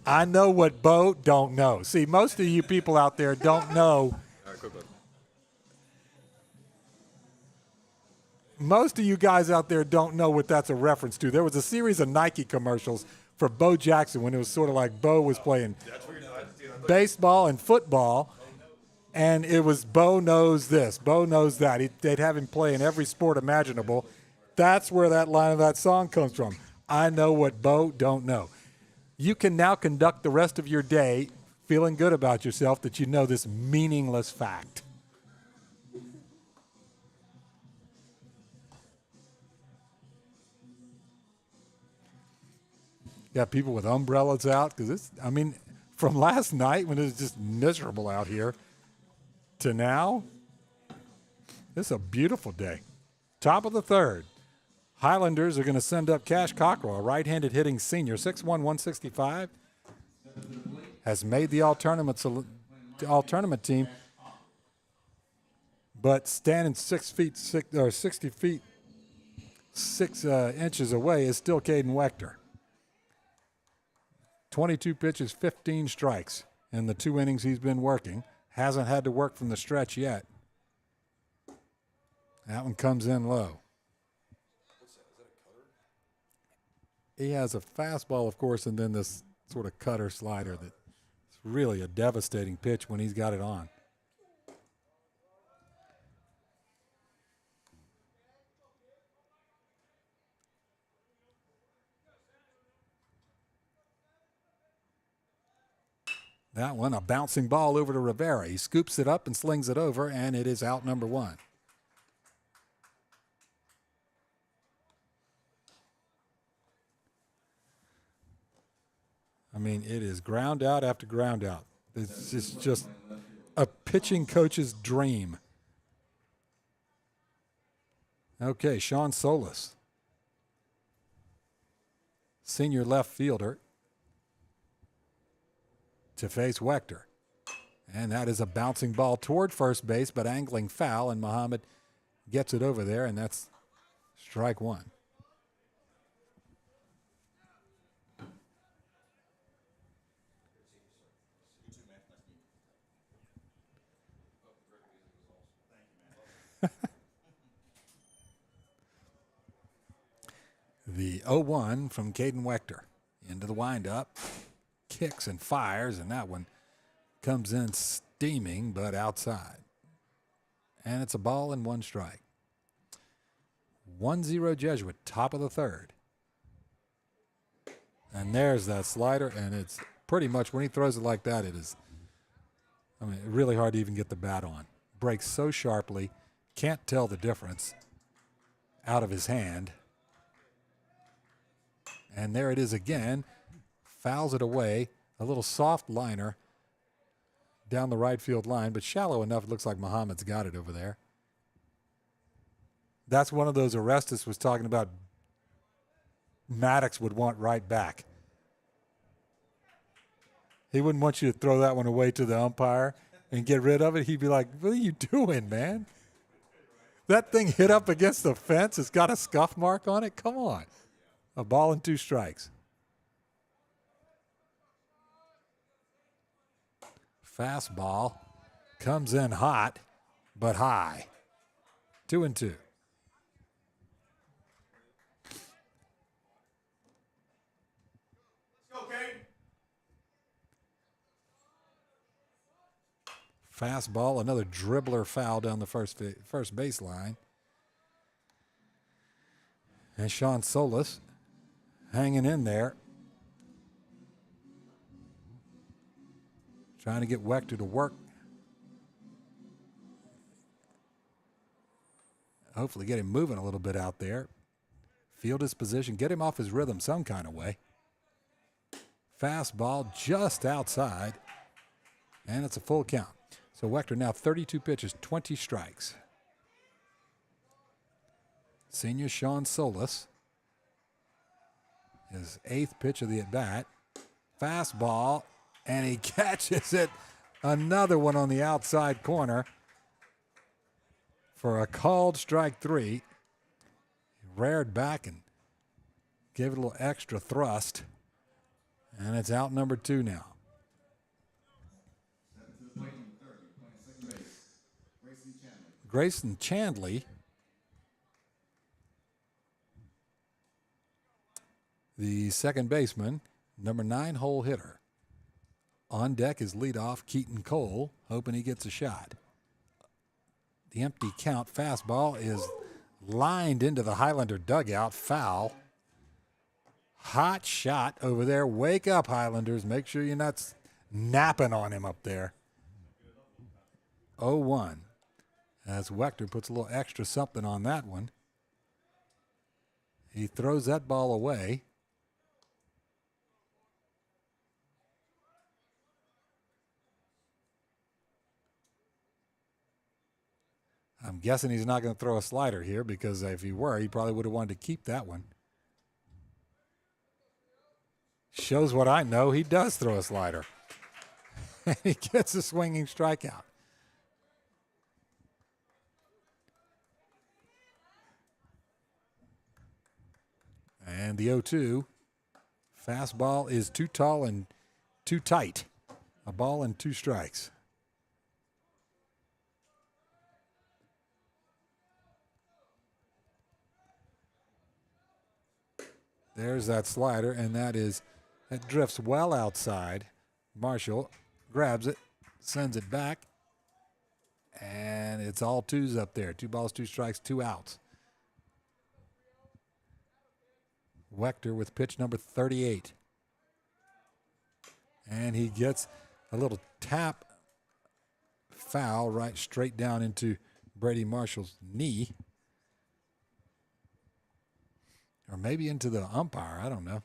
I know what Bo don't know. See, most of you people out there don't know. Most of you guys out there don't know what that's a reference to. There was a series of Nike commercials for Bo Jackson when it was sort of like Bo was playing baseball and football, and it was Bo knows this, Bo knows that. They'd have him play in every sport imaginable. That's where that line of that song comes from. I know what Bo don't know. You can now conduct the rest of your day feeling good about yourself that you know this meaningless fact. Got people with umbrellas out because from last night when it was just miserable out here to now, this is a beautiful day. Top of the third. Highlanders are going to send up Cash Cockrell, a right-handed hitting senior, 6'1", 165, has made the all-tournament team, but standing 60 feet 6 inches away is still Caden Wechter. 22 pitches, 15 strikes in the 2 innings he's been working. Hasn't had to work from the stretch yet. That one comes in low. He has a fastball, of course, and then this sort of cutter slider that's really a devastating pitch when he's got it on. That one, a bouncing ball over to Rivera. He scoops it up and slings it over, and it is out number 1. It is ground out after ground out. It's just a pitching coach's dream. Okay, Sean Solis, senior left fielder, to face Wechter. And that is a bouncing ball toward first base, but angling foul, and Muhammad gets it over there, and that's strike 1. The 0-1 from Caden Wechter into the windup, kicks and fires, and that one comes in steaming but outside. And it's a ball and 1 strike. 1-0 Jesuit, top of the third. And there's that slider, and it's pretty much, when he throws it like that, it is, really hard to even get the bat on. Breaks so sharply, can't tell the difference out of his hand. And there it is again, fouls it away, a little soft liner down the right field line, but shallow enough, it looks like Muhammad's got it over there. That's one of those Orestes was talking about Maddox would want right back. He wouldn't want you to throw that one away to the umpire and get rid of it. He'd be like, what are you doing, man? That thing hit up against the fence. It's got a scuff mark on it. Come on. A ball and 2 strikes. Fastball comes in hot, but high. 2-2. Fastball, another dribbler foul down the first baseline. And Sean Solis hanging in there, trying to get Wechter to work. Hopefully get him moving a little bit out there. Field his position, get him off his rhythm some kind of way. Fastball just outside, and it's a full count. So Wechter now 32 pitches, 20 strikes. Senior Sean Solis, his 8th pitch of the at-bat. Fastball, and he catches it. Another one on the outside corner for a called strike 3. He reared back and gave it a little extra thrust. And it's out number 2 now. Grayson Chandley, the second baseman, number 9 hole hitter. On deck is leadoff Keaton Cole, hoping he gets a shot. The empty count. Fastball is lined into the Highlander dugout. Foul. Hot shot over there. Wake up, Highlanders. Make sure you're not napping on him up there. 0-1. As Wechter puts a little extra something on that one. He throws that ball away. I'm guessing he's not going to throw a slider here, because if he were, he probably would have wanted to keep that one. Shows what I know. He does throw a slider. He gets a swinging strikeout. And the 0-2. Fastball is too tall and too tight. A ball and 2 strikes. There's that slider, and that drifts well outside. Marshall grabs it, sends it back, and it's all 2s up there. 2 balls, 2 strikes, 2 outs. Wechter with pitch number 38. And he gets a little tap foul right straight down into Brady Marshall's knee. Or maybe into the umpire, I don't know.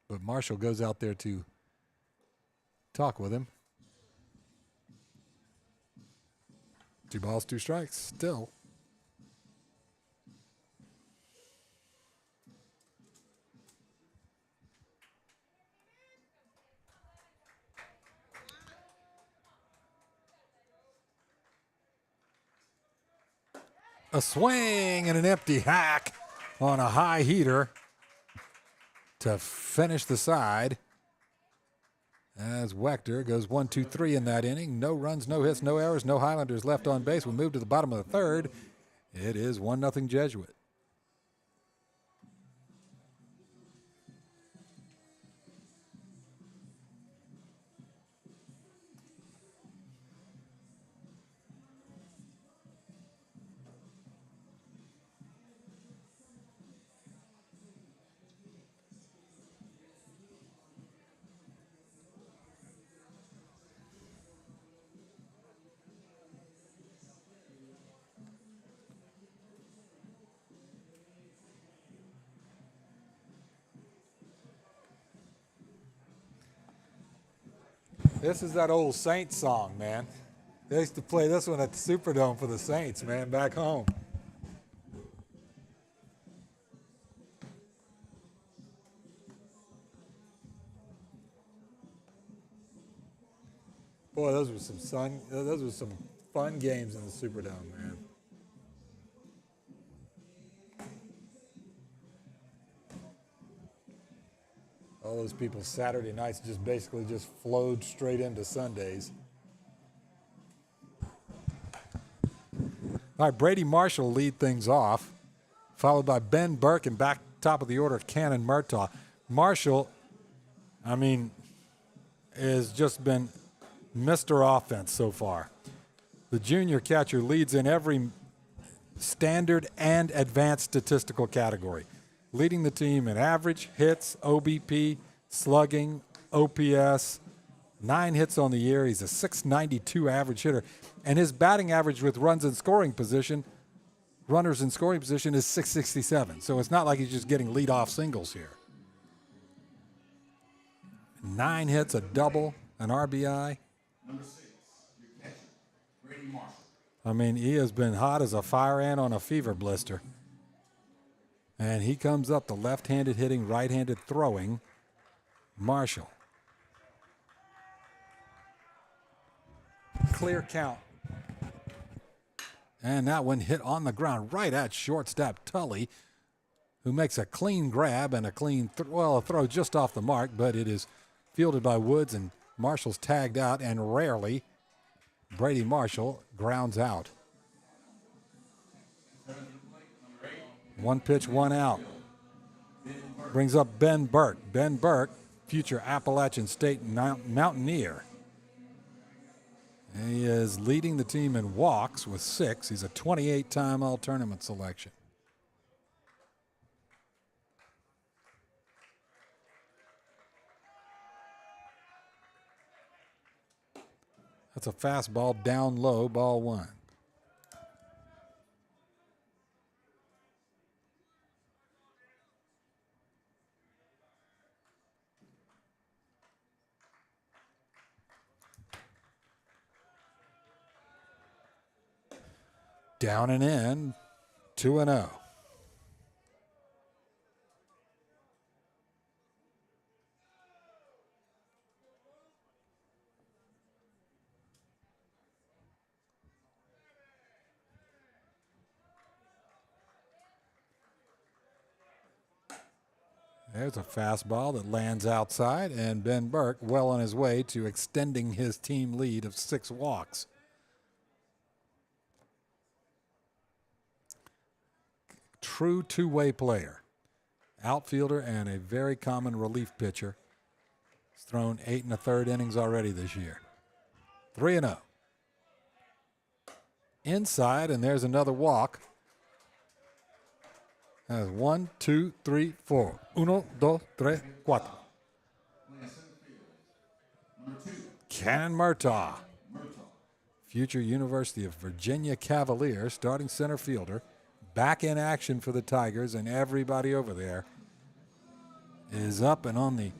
But Marshall goes out there to talk with him. 2 balls, 2 strikes, still. A swing and an empty hack on a high heater to finish the side. As Wechter goes 1, 2, 3 in that inning. No runs, no hits, no errors, no Highlanders left on base. We move to the bottom of the 3rd. It is 1-0 Jesuit. This is that old Saints song, man. They used to play this one at the Superdome for the Saints, man, back home. Boy, those were some fun games in the Superdome, man. All those people Saturday nights just basically just flowed straight into Sundays. All right, Brady Marshall lead things off, followed by Ben Burke, and back top of the order, Cannon Murtaugh. Marshall, I mean, has just been Mr. Offense so far. The junior catcher leads in every standard and advanced statistical category, leading the team in average, hits, OBP, slugging, OPS, 9 hits on the year. He's a .692 average hitter, and his batting average with runners in scoring position is .667. So it's not like he's just getting leadoff singles here. 9 hits, a double, an RBI. Number 6, your catcher, Brady Marshall. I mean, he has been hot as a fire ant on a fever blister. And he comes up the left-handed hitting, right-handed throwing Marshall. Clear count. And that one hit on the ground right at shortstop Tully, who makes a clean grab and a clean a throw just off the mark, but it is fielded by Woods, and Marshall's tagged out, and rarely Brady Marshall grounds out. 1 pitch, 1 out. Brings up Ben Burke. Ben Burke, future Appalachian State Mountaineer. He is leading the team in walks with 6. He's a 28-time All-Tournament selection. That's a fastball down low, ball 1. Down and in, 2-0. There's a fastball that lands outside, and Ben Burke well on his way to extending his team lead of 6 walks. True two-way player, outfielder and a very common relief pitcher. He's thrown 8 1/3 innings already this year. 3-0. Inside, and there's another walk. That's 1, 2, 3, 4. 1, 2, 3, 4. Cannon Murtaugh, future University of Virginia Cavalier starting center fielder, back in action for the Tigers, and everybody over there is up and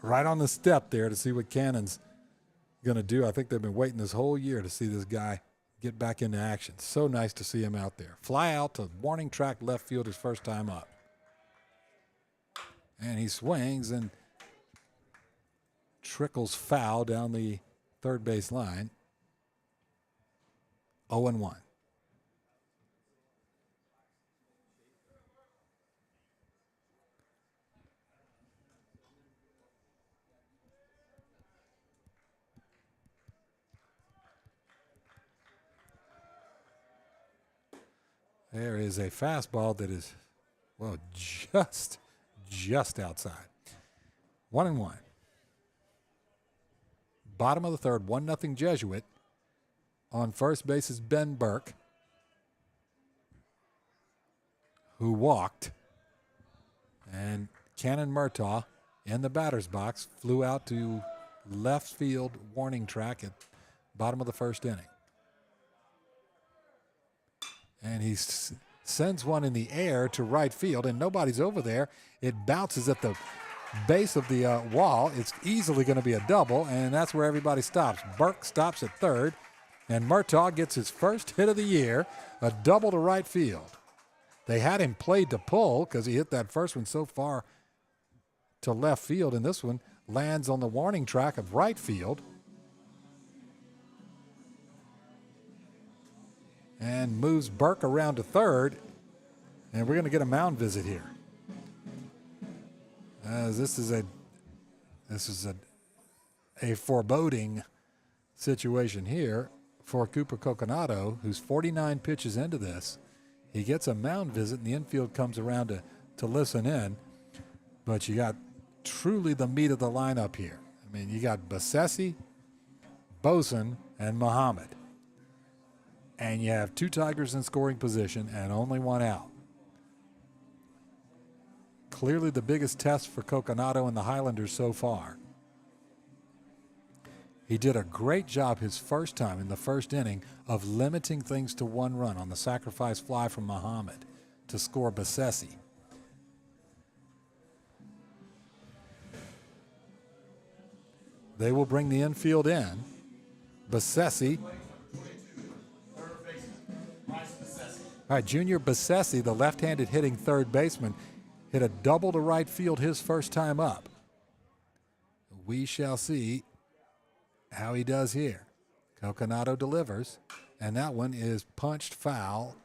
right on the step there to see what Cannon's going to do. I think they've been waiting this whole year to see this guy get back into action. So nice to see him out there. Fly out to warning track left field his first time up. And he swings and trickles foul down the third base line. 0-1. There is a fastball that is, well, just outside. 1-1. Bottom of the third, 1-0 Jesuit. On first base is Ben Burke, who walked. And Cannon Murtaugh in the batter's box flew out to left field warning track at bottom of the first inning. And he sends one in the air to right field, and nobody's over there. It bounces at the base of the wall. It's easily going to be a double, and that's where everybody stops. Burke stops at third, and Murtaugh gets his first hit of the year, a double to right field. They had him played to pull because he hit that first one so far to left field, and this one lands on the warning track of right field. And moves Burke around to third. And we're going to get a mound visit here. This is a foreboding situation here for Cooper Coconato, who's 49 pitches into this. He gets a mound visit, and the infield comes around to listen in. But you got truly the meat of the lineup here. I mean, you got Bassesi, Boson, and Muhammad. And you have 2 Tigers in scoring position and only 1 out. Clearly the biggest test for Coconato and the Highlanders so far. He did a great job his first time in the first inning of limiting things to 1 run on the sacrifice fly from Muhammad to score Bassesi. They will bring the infield in. Bassesi. All right, Junior Bassesi, the left-handed hitting third baseman, hit a double to right field his first time up. We shall see how he does here. Coconato delivers, and that one is punched foul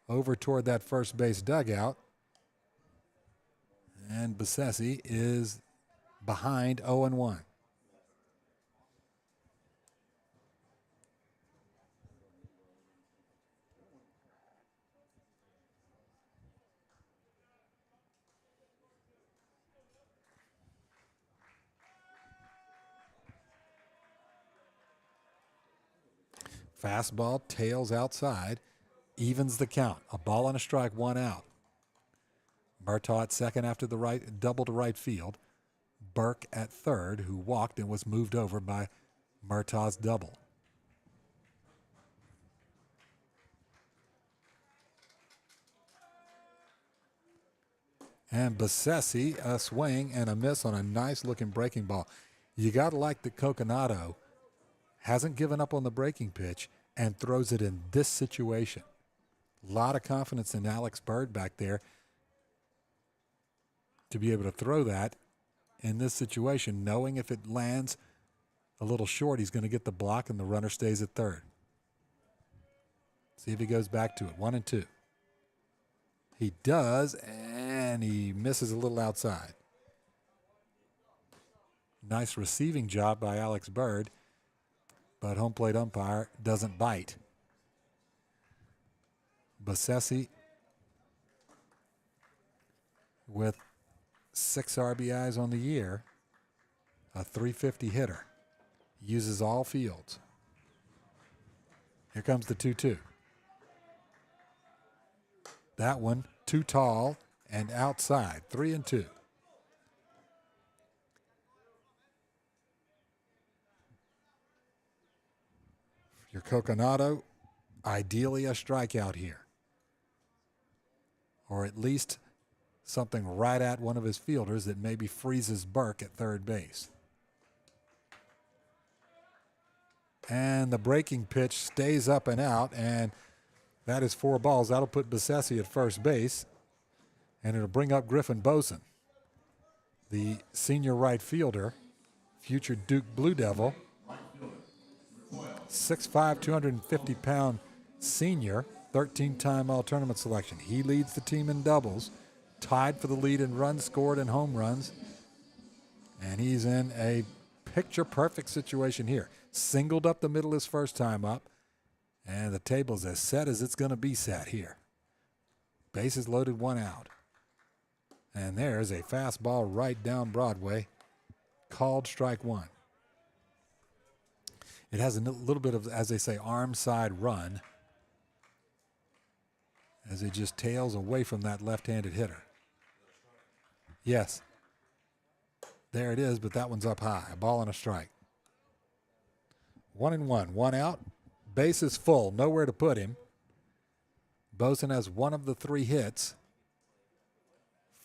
over toward that first base dugout. And Bassesi is behind 0-1. Fastball tails outside, evens the count. A ball and a strike, 1 out. Murtaugh at second after the right double to right field. Burke at third, who walked and was moved over by Murtaugh's double. And Bassesi, a swing and a miss on a nice-looking breaking ball. You got to like that Coconato hasn't given up on the breaking pitch and throws it in this situation. A lot of confidence in Alex Bird back there to be able to throw that in this situation, knowing if it lands a little short, he's going to get the block and the runner stays at third. See if he goes back to it. 1-2. He does, and he misses a little outside. Nice receiving job by Alex Bird, but home plate umpire doesn't bite. Bassesi with 6 RBIs on the year, a .350 hitter, uses all fields. Here comes the 2-2. That one too tall and outside, 3-2. Your Coconato, ideally a strikeout here, or at least something right at one of his fielders that maybe freezes Burke at third base. And the breaking pitch stays up and out, and that is 4 balls. That'll put Bassesi at first base, and it'll bring up Griffin Boson, the senior right fielder, future Duke Blue Devil, 6'5", 250-pound senior, 13-time All-Tournament selection. He leads the team in doubles, tied for the lead in runs scored and home runs, and he's in a picture-perfect situation here. Singled up the middle his first time up, and the table's as set as it's going to be set here. Bases loaded, 1 out. And there's a fastball right down Broadway, called strike 1. It has a little bit of, as they say, arm side run as it just tails away from that left-handed hitter. Yes. There it is, but that one's up high. A ball and a strike. 1-1, 1 out. Base is full, nowhere to put him. Boson has one of the 3 hits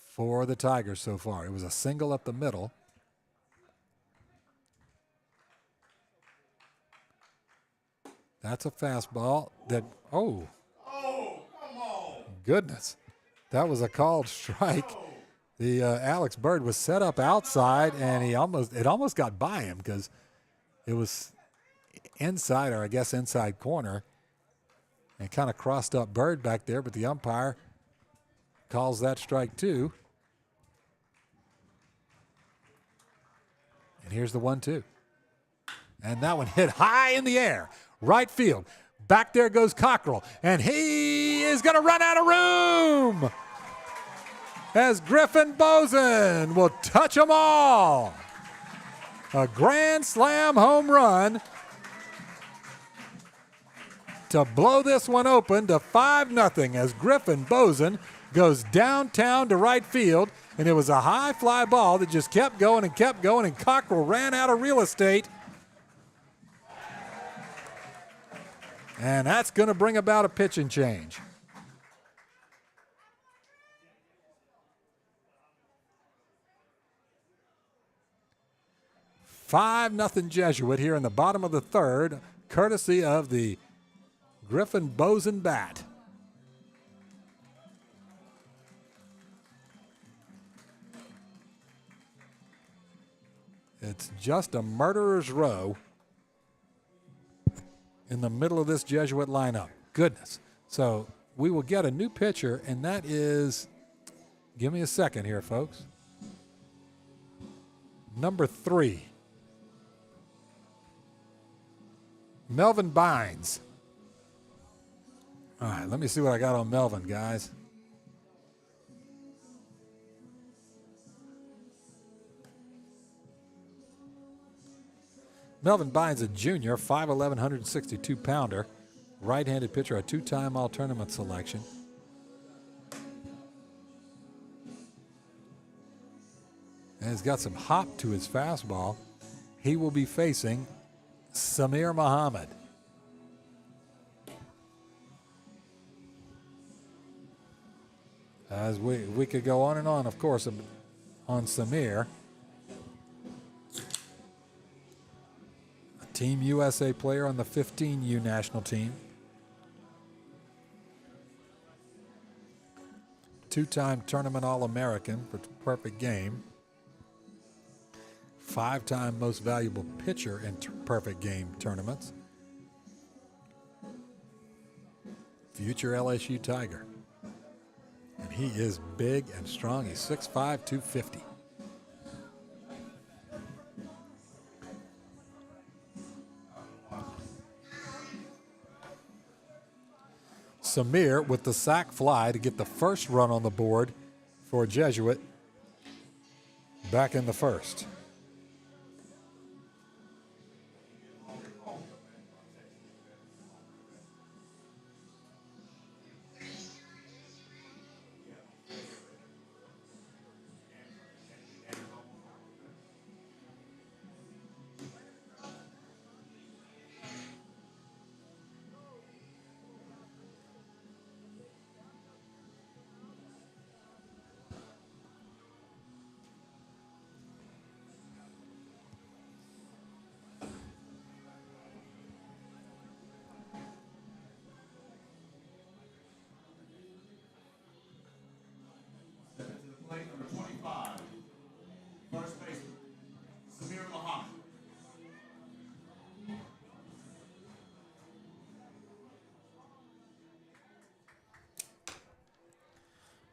for the Tigers so far. It was a single up the middle. That's a fastball that, oh, come on. Goodness. That was a called strike. The Alex Bird was set up outside, and it almost got by him because it was inside, or I guess inside corner, and kind of crossed up Bird back there, but the umpire calls that strike 2. And here's the 1-2. And that one hit high in the air. Right field. Back there goes Cockrell. And he is going to run out of room as Griffin Boesen will touch them all. A grand slam home run to blow this one open to 5-0 as Griffin Boesen goes downtown to right field. And it was a high fly ball that just kept going, and Cockrell ran out of real estate. And that's going to bring about a pitching change. Five nothing Jesuit here in the bottom of the third, courtesy of the Griffin Boesen bat. It's just a murderer's row in the middle of this Jesuit lineup. Goodness. So we will get a new pitcher, and that is, give me a second here, folks. Number 3. Melvin Bynes. All right, let me see what I got on Melvin, guys. Melvin Bynes, a junior, 5'11", 162-pounder, right-handed pitcher, a 2-time all-tournament selection. And he's got some hop to his fastball. He will be facing Samir Muhammad. As we could go on and on, of course, on Samir. A Team USA player on the 15U national team. 2-time tournament All-American for perfect game. 5-time most valuable pitcher in perfect game tournaments. Future LSU Tiger. And he is big and strong. He's 6'5", 250. Samir with the sac fly to get the first run on the board for Jesuit back in the first.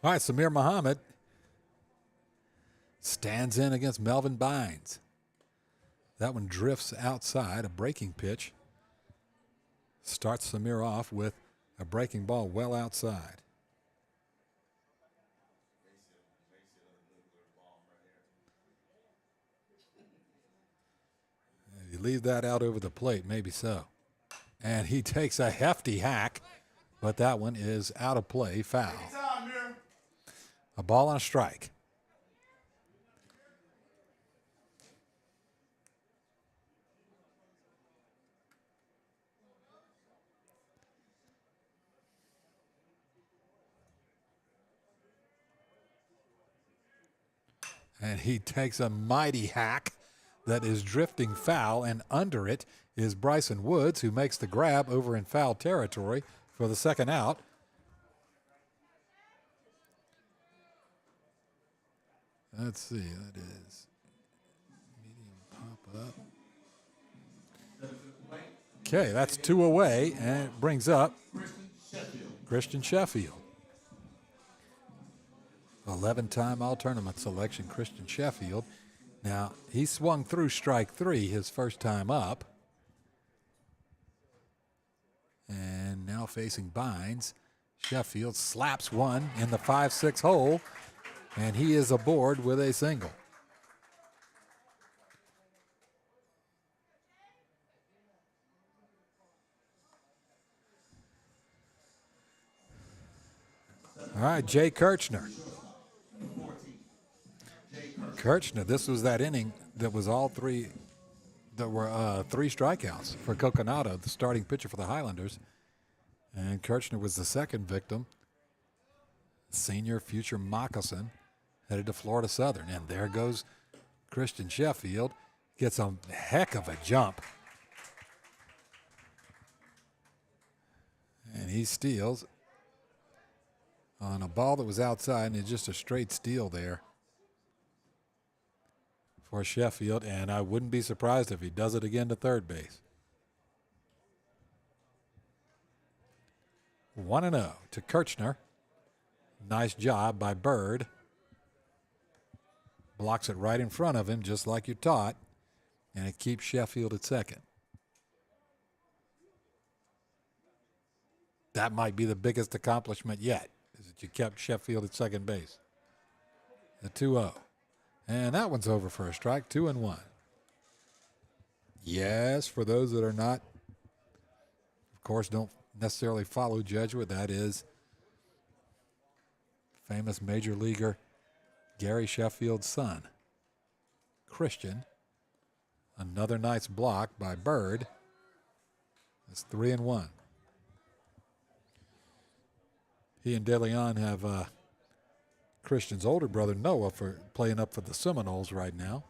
All right, Samir Muhammad stands in against Melvin Bynes. That one drifts outside, a breaking pitch. Starts Samir off with a breaking ball well outside. You leave that out over the plate, maybe so. And he takes a hefty hack, but that one is out of play, foul. A ball and a strike. And he takes a mighty hack that is drifting foul, and under it is Bryson Woods, who makes the grab over in foul territory for the second out. Let's see, that is medium pop up. Okay, that's 2 away, and it brings up Christian Sheffield. 11-time all-tournament selection, Christian Sheffield. Now, he swung through strike 3 his first time up. And now facing Bynes. Sheffield slaps one in the 5-6 hole, and he is aboard with a single. All right, Jay Kirchner. Kirchner, this was that inning that was all three, that were 3 strikeouts for Coconado, the starting pitcher for the Highlanders. And Kirchner was the second victim. Senior future moccasin headed to Florida Southern. And there goes Christian Sheffield. Gets a heck of a jump. And he steals on a ball that was outside, and it's just a straight steal there for Sheffield. And I wouldn't be surprised if he does it again to third base. 1-0 to Kirchner. Nice job by Bird. Blocks it right in front of him, just like you taught, and it keeps Sheffield at second. That might be the biggest accomplishment yet, is that you kept Sheffield at second base. The 2-0. And that one's over for a strike, 2-1. Yes, for those that are not, of course, don't necessarily follow Jesuit, that is famous major leaguer Gary Sheffield's son, Christian. Another nice block by Bird. It's 3-1. He and De Leon have Christian's older brother Noah for playing up for the Seminoles right now,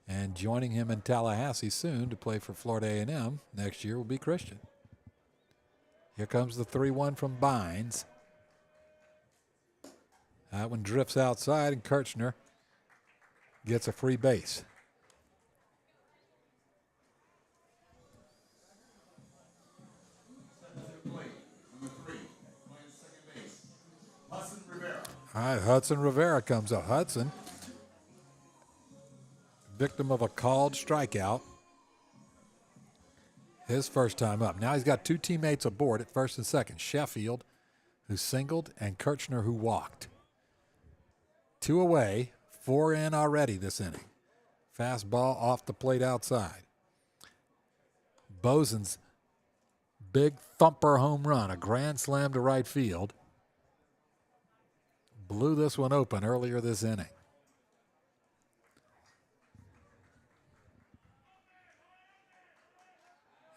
and joining him in Tallahassee soon to play for Florida A&M next year will be Christian. Here comes the 3-1 from Bynes. That one drifts outside, and Kirchner gets a free base. All right, Hudson Rivera comes up. Hudson, victim of a called strikeout. His first time up. Now he's got 2 teammates aboard at first and second. Sheffield, who singled, and Kirchner, who walked. 2 away, 4 in already this inning. Fastball off the plate outside. Bosen's big thumper home run, a grand slam to right field. Blew this one open earlier this inning.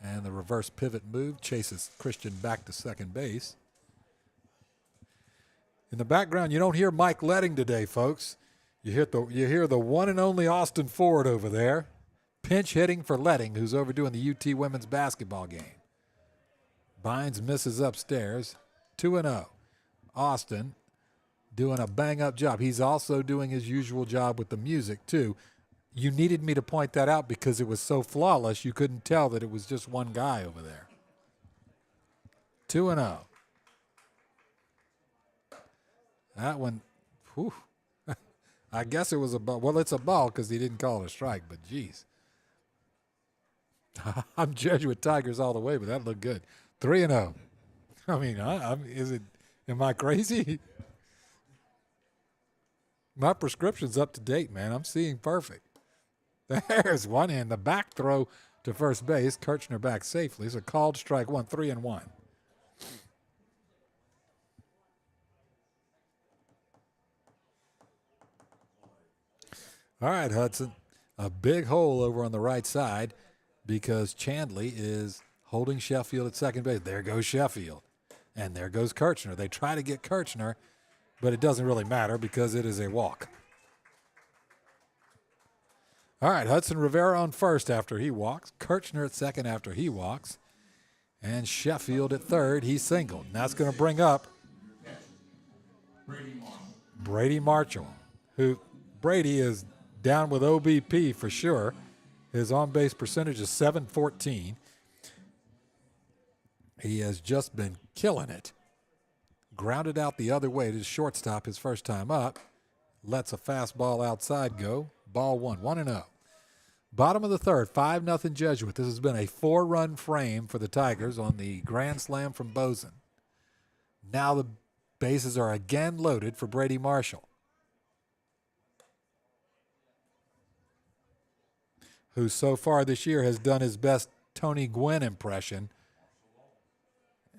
And the reverse pivot move chases Christian back to second base. In the background, you don't hear Mike Letting today, folks. You hear the one and only Austin Ford over there, pinch hitting for Letting, who's over doing the UT women's basketball game. Bynes misses upstairs, 2-0. Austin doing a bang-up job. He's also doing his usual job with the music, too. You needed me to point that out because it was so flawless you couldn't tell that it was just one guy over there. 2-0. That one, whew. I guess it was a ball. Well, it's a ball because he didn't call it a strike, but geez. I'm Jesuit Tigers all the way, but that looked good. 3-0. I mean, am I crazy? My prescription's up to date, man. I'm seeing perfect. There's one, and the back throw to first base. Kirchner back safely. It's a called strike one, 3-1. All right, Hudson. A big hole over on the right side because Chandley is holding Sheffield at second base. There goes Sheffield. And there goes Kirchner. They try to get Kirchner, but it doesn't really matter because it is a walk. All right, Hudson Rivera on first after he walks. Kirchner at second after he walks. And Sheffield at third. He's singled. And that's going to bring up Brady Marshall, who Brady is down with OBP for sure. His on-base percentage is .714. He has just been killing it. Grounded out the other way to shortstop his first time up. lets a fastball outside go. Ball one, 1-0. Bottom of the third, 5-0 Jesuit. This has been a 4-run frame for the Tigers on the grand slam from Bozen. Now the bases are again loaded for Brady Marshall, who so far this year has done his best Tony Gwynn impression.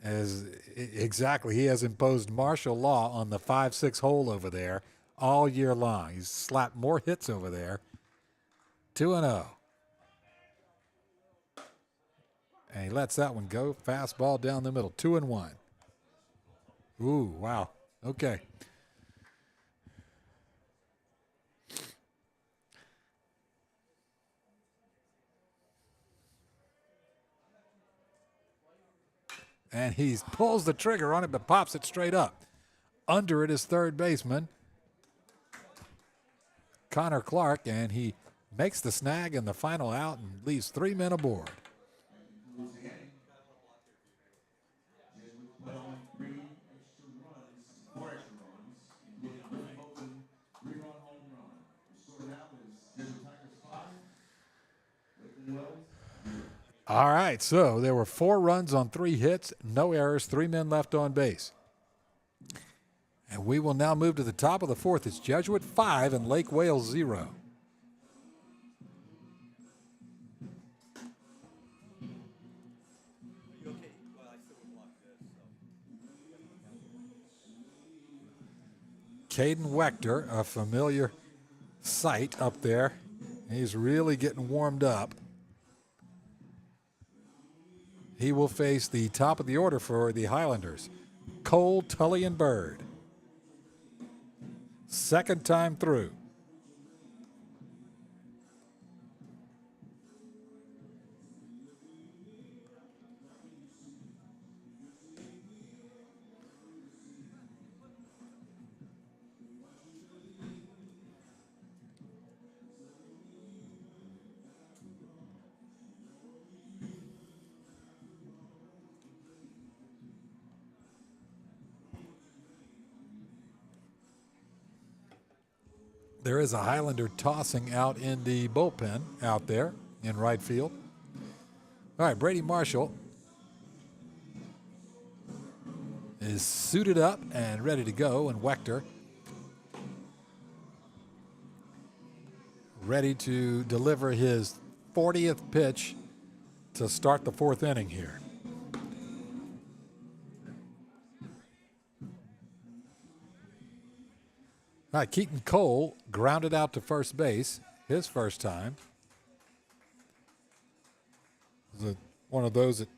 Exactly, he has imposed martial law on the 5-6 hole over there all year long. He's slapped more hits over there. 2-0. And he lets that one go. Fastball down the middle. 2-1. Ooh, wow. Okay. And he pulls the trigger on it, but pops it straight up. Under it is third baseman Connor Clark, and he makes the snag in the final out and leaves 3 men aboard. All right, so there were 4 runs on 3 hits, no errors, 3 men left on base. And we will now move to the top of the fourth. It's Jesuit 5 and Lake Wales 0. Caden Wechter, a familiar sight up there. He's really getting warmed up. He will face the top of the order for the Highlanders, Cole, Tully, and Bird. Second time through. There is a Highlander tossing out in the bullpen out there in right field. All right, Brady Marshall is suited up and ready to go, and Wechter ready to deliver his 40th pitch to start the 4th inning here. All right, Keaton Cole grounded out to first base, his first time. One of those that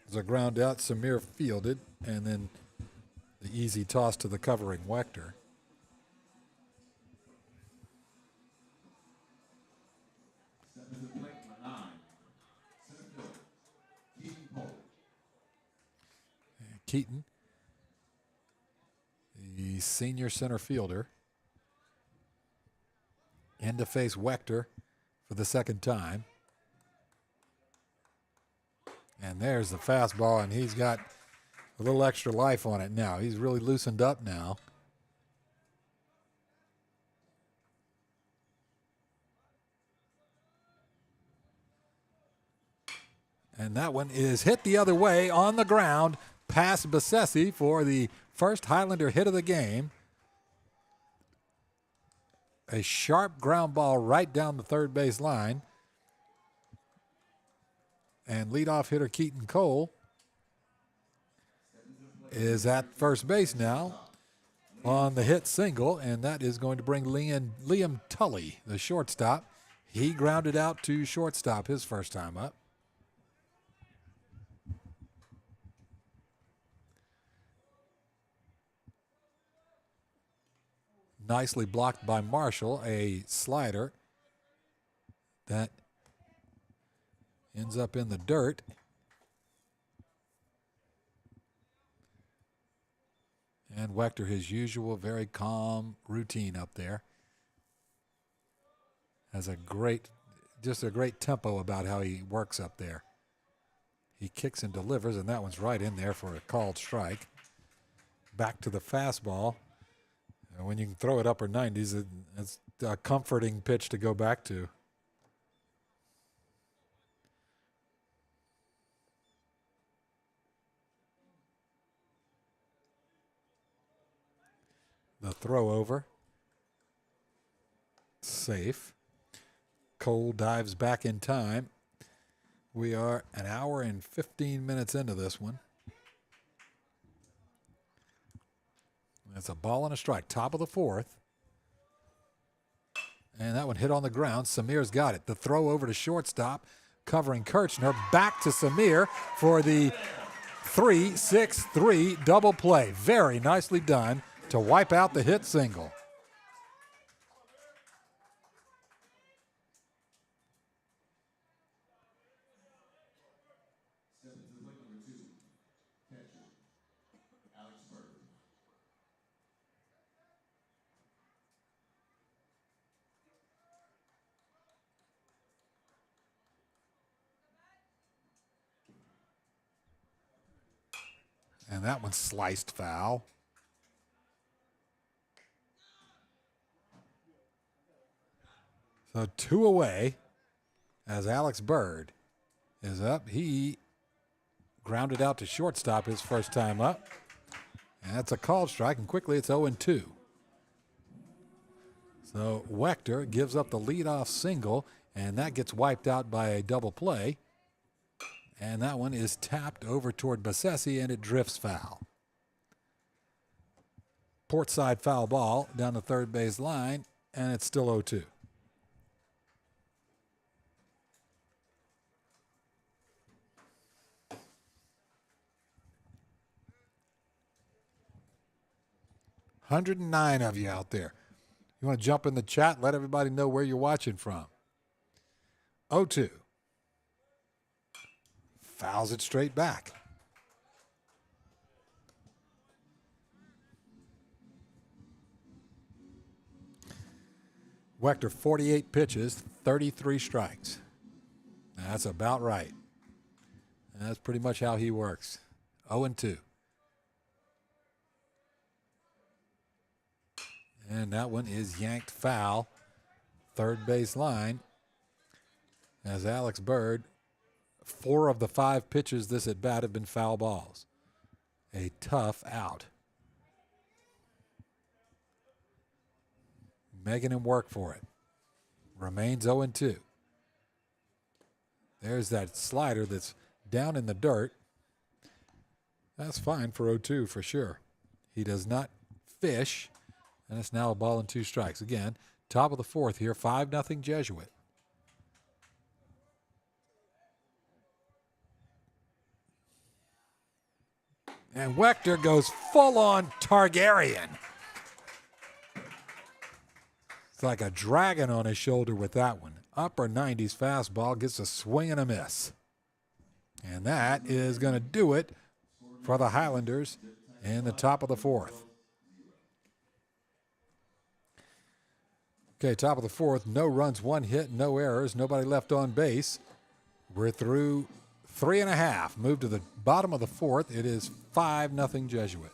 was a ground out, Samir fielded, and then the easy toss to the covering Wechter. Keaton, the senior center fielder, in to face Wechter for the second time. And there's the fastball, and he's got a little extra life on it now. He's really loosened up now. And that one is hit the other way on the ground past Bassesi for the first Highlander hit of the game. A sharp ground ball right down the third base line. And leadoff hitter Keaton Cole is at first base now on the hit single, and that is going to bring Liam Tully, the shortstop. He grounded out to shortstop his first time up. Nicely blocked by Marshall, a slider that ends up in the dirt. And Wechter, his usual very calm routine up there. Has just a great tempo about how he works up there. He kicks and delivers, and that one's right in there for a called strike. Back to the fastball. And when you can throw it upper 90s, it's a comforting pitch to go back to. The throw over. Safe. Cole dives back in time. We are an hour and 15 minutes into this one. That's a ball and a strike. Top of the fourth. And that one hit on the ground. Samir's got it. The throw over to shortstop, covering Kirchner. Back to Samir for the 3-6-3 double play. Very nicely done to wipe out the hit single. And that one sliced foul. So 2 away as Alex Bird is up. He grounded out to shortstop his first time up. And that's a called strike, and quickly it's 0-2. So Wechter gives up the leadoff single, and that gets wiped out by a double play. And that one is tapped over toward Bassesi, and it drifts foul. Port side foul ball down the third base line, and it's still 0-2. "109 of you out there. You want to jump in the chat? Let everybody know where you're watching from." 0-2. Fouls it straight back. Wechter, 48 pitches, 33 strikes. That's about right. And that's pretty much how he works. 0-2. And that one is yanked foul. Third base line. As Alex Bird, 4 of the 5 pitches this at bat have been foul balls. A tough out. Making him work for it. Remains 0-2. There's that slider that's down in the dirt. That's fine for 0-2 for sure. He does not fish, and it's now a ball and 2 strikes. Again, top of the fourth here, 5-0 Jesuit. And Wechter goes full-on Targaryen. It's like a dragon on his shoulder with that one. Upper 90s fastball, gets a swing and a miss. And that is going to do it for the Highlanders in the top of the fourth. Okay, top of the fourth, no runs, 1 hit, no errors, nobody left on base. We're through 3.5. Move to the bottom of the fourth. It is 5-0 Jesuit.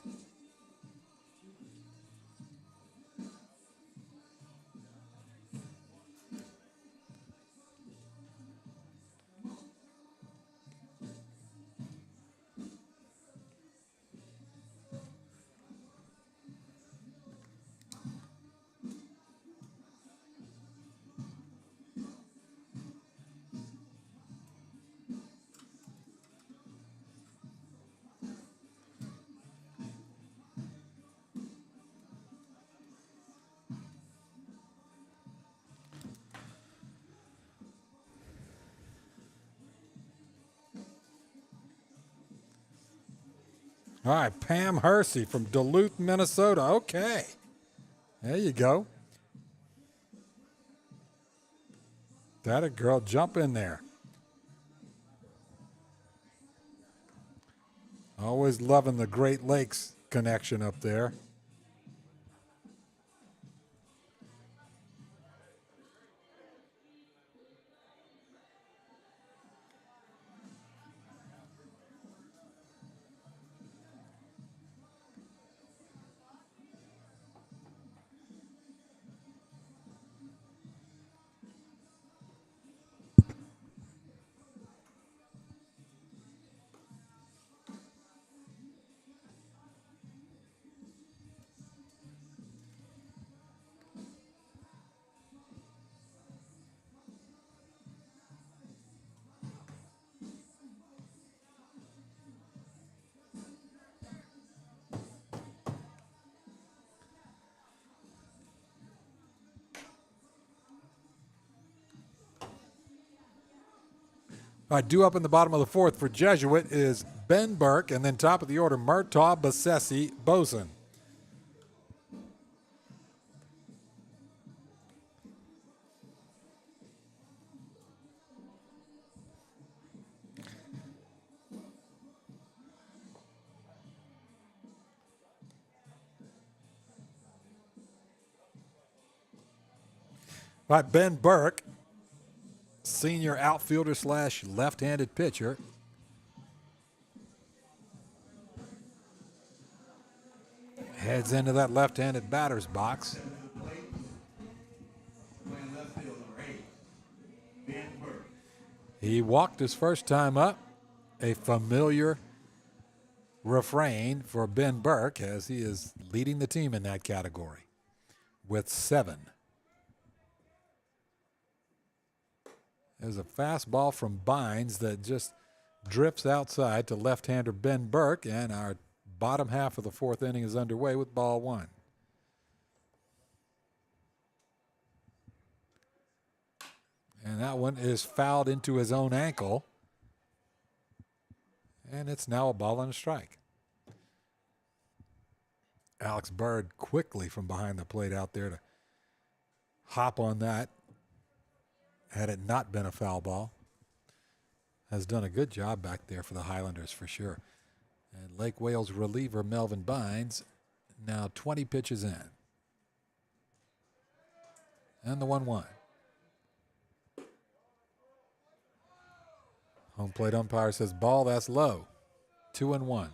All right, Pam Hersey from Duluth, Minnesota. Okay. There you go. That a girl, jump in there. Always loving the Great Lakes connection up there. All right, due up in the bottom of the fourth for Jesuit is Ben Burke, and then top of the order, Murtaugh, Bassesi, Boson. All right, Ben Burke, senior outfielder slash left-handed pitcher. Heads into that left-handed batter's box. Playing left field, number 8, Ben Burke. He walked his first time up, a familiar refrain for Ben Burke as he is leading the team in that category with 7. There's a fastball from Bynes that just drifts outside to left-hander Ben Burke, and our bottom half of the fourth inning is underway with ball 1. And that one is fouled into his own ankle, and it's now a ball and a strike. Alex Bird quickly from behind the plate out there to hop on that. Had it not been a foul ball, has done a good job back there for the Highlanders for sure. And Lake Wales reliever Melvin Bynes now 20 pitches in. And the 1-1. Home plate umpire says ball, that's low. 2-1. I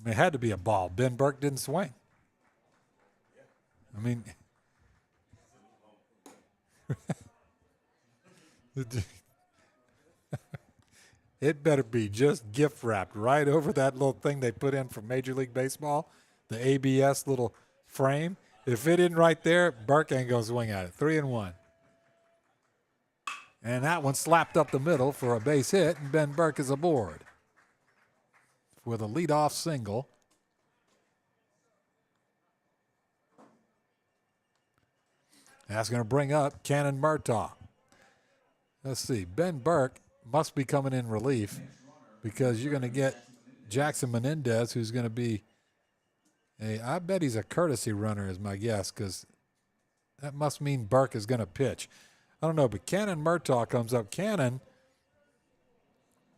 mean, it had to be a ball. Ben Burke didn't swing. I mean, it better be just gift wrapped right over that little thing they put in for Major League Baseball, the ABS little frame. If it isn't right there, Burke ain't going to swing at it. 3-1. And that one slapped up the middle for a base hit, and Ben Burke is aboard with a leadoff single. That's going to bring up Cannon Murtaugh. Let's see. Ben Burke must be coming in relief because you're going to get Jackson Menendez, who's going to be I bet he's a courtesy runner is my guess, because that must mean Burke is going to pitch. I don't know, but Cannon Murtaugh comes up. Cannon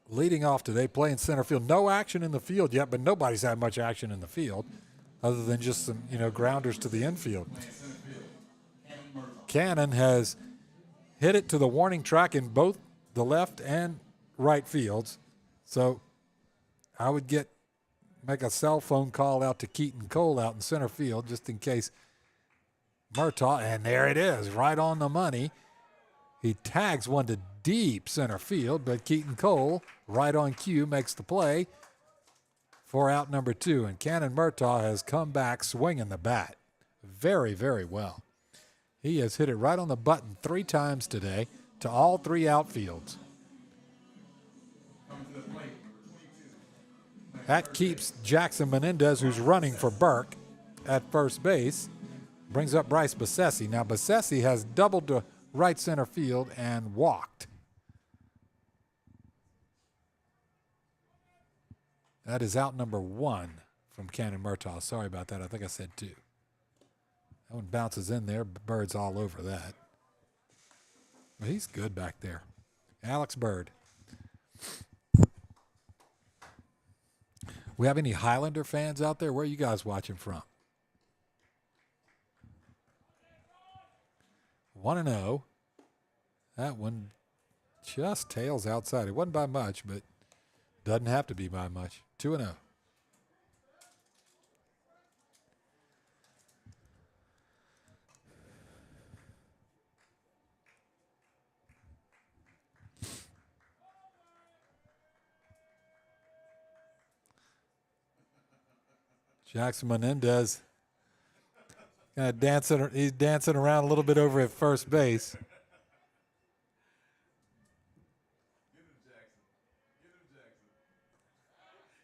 leading off today, playing center field. No action in the field yet, but nobody's had much action in the field other than just some, grounders to the infield. Cannon has hit it to the warning track in both the left and right fields. So I would make a cell phone call out to Keaton Cole out in center field just in case Murtaugh, and there it is, right on the money. He tags one to deep center field, but Keaton Cole, right on cue, makes the play for out number 2. And Cannon Murtaugh has come back swinging the bat very, very well. He has hit it right on the button 3 times today to all 3 outfields. That keeps Jackson Menendez, who's running for Burke, at first base. Brings up Bryce Bassesi. Now, Bassesi has doubled to right center field and walked. That is out number 1 from Cannon Murtaugh. Sorry about that. I think I said 2. That one bounces in there. Bird's all over that. But he's good back there. Alex Bird. We have any Highlander fans out there? Where are you guys watching from? 1-0. That one just tails outside. It wasn't by much, but doesn't have to be by much. 2-0. Jackson Menendez kind of dancing. He's dancing around a little bit over at first base.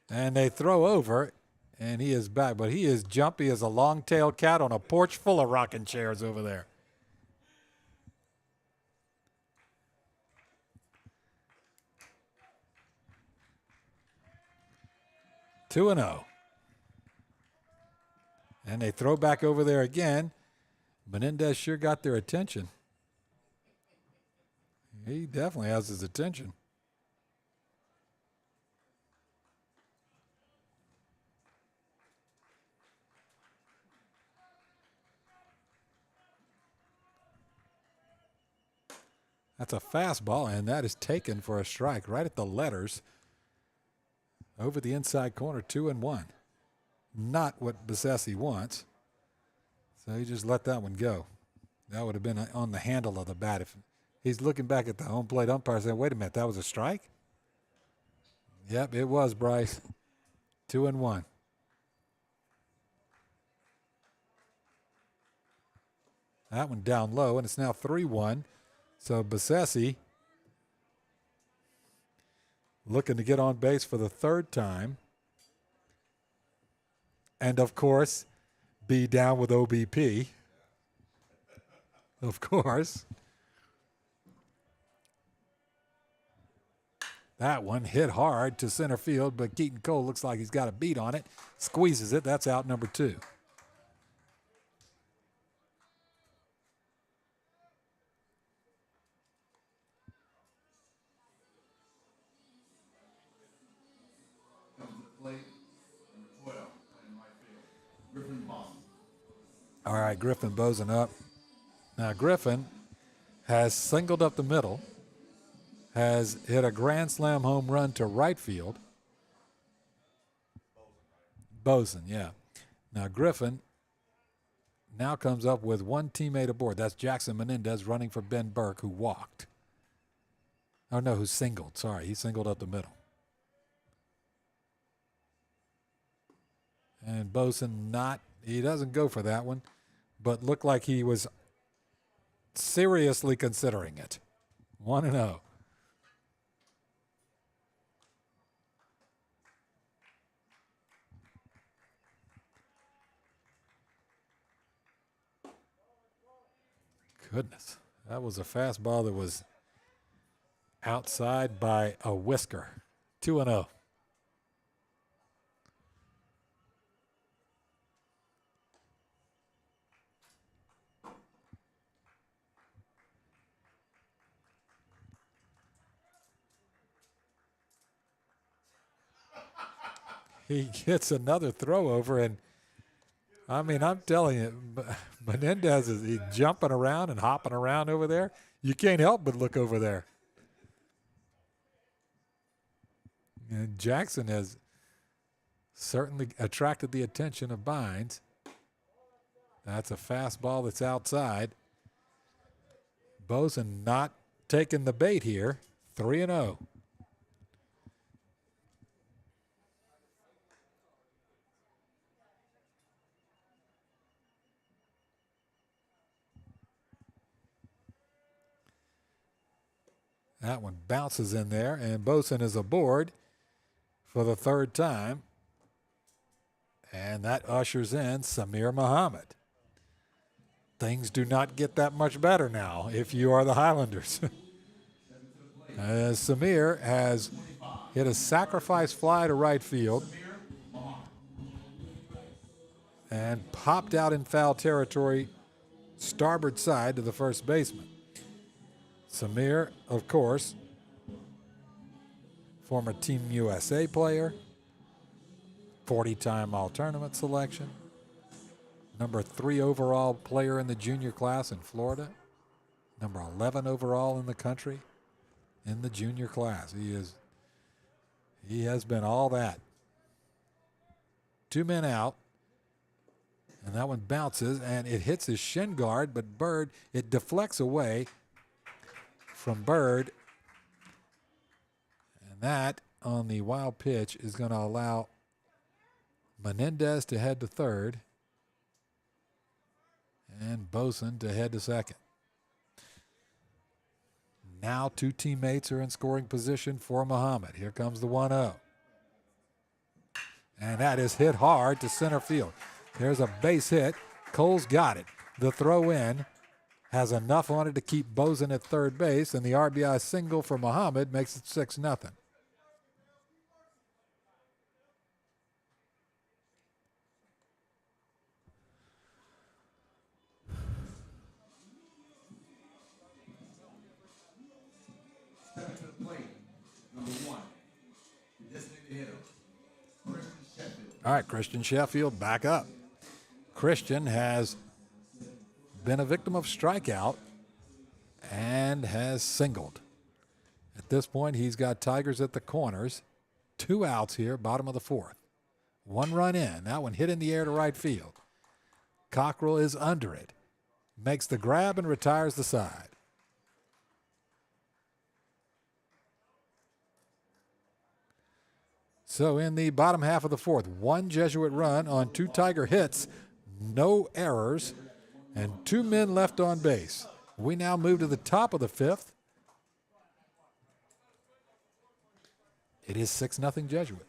And they throw over, and he is back. But he is jumpy as a long-tailed cat on a porch full of rocking chairs over there. 2-0. And they throw back over there again. Menendez sure got their attention. He definitely has his attention. That's a fastball, and that is taken for a strike right at the letters. Over the inside corner, 2-1. Not what Besessi wants. So he just let that one go. That would have been on the handle of the bat. If he's looking back at the home plate umpire saying, wait a minute, that was a strike? Yep, it was, Bryce. 2-1. That one down low, and it's now 3-1. So Besessi looking to get on base for the third time. And, of course, be down with OBP. Of course. That one hit hard to center field, but Keaton Cole looks like he's got a beat on it. Squeezes it. That's out number 2. All right, Griffin Bosen up. Now, Griffin has singled up the middle, has hit a grand slam home run to right field. Bosen, yeah. Now, Griffin now comes up with one teammate aboard. That's Jackson Menendez running for Ben Burke, who walked. Oh, no, who singled. Sorry, he singled up the middle. And Bosen he doesn't go for that one, but looked like he was seriously considering it. 1-0. Goodness, that was a fastball that was outside by a whisker. 2-0. He gets another throw over, and I mean, I'm telling you, Menendez is jumping around and hopping around over there. You can't help but look over there. And Jackson has certainly attracted the attention of Bynes. That's a fastball that's outside. Bosen not taking the bait here. 3-0. That one bounces in there, and Bosen is aboard for the third time. And that ushers in Samir Muhammad. Things do not get that much better now if you are the Highlanders. Samir has hit a sacrifice fly to right field and popped out in foul territory, starboard side to the first baseman. Samir, of course, former Team USA player, 40-time All-Tournament selection, number 3 overall player in the junior class in Florida, number 11 overall in the country in the junior class. He has been all that. 2 men out, and that one bounces, and it hits his shin guard, but Bird, it deflects away from Bird, and that on the wild pitch is going to allow Menendez to head to third and Bosen to head to second. Now 2 teammates are in scoring position for Muhammad. Here comes the 1-0. And that is hit hard to center field. There's a base hit. Cole's got it. The throw in has enough on it to keep Bosen at third base, and the RBI single for Muhammad makes it 6-0. All right, Christian Sheffield back up. Christian has been a victim of strikeout and has singled. At this point, he's got Tigers at the corners. 2 outs here, bottom of the 4th. 1 run in. That one hit in the air to right field. Cockrell is under it. Makes the grab and retires the side. So in the bottom half of the 4th, 1 Jesuit run on 2 Tiger hits, no errors, and 2 men left on base. We now move to the top of the 5th. It is 6-0 Jesuit.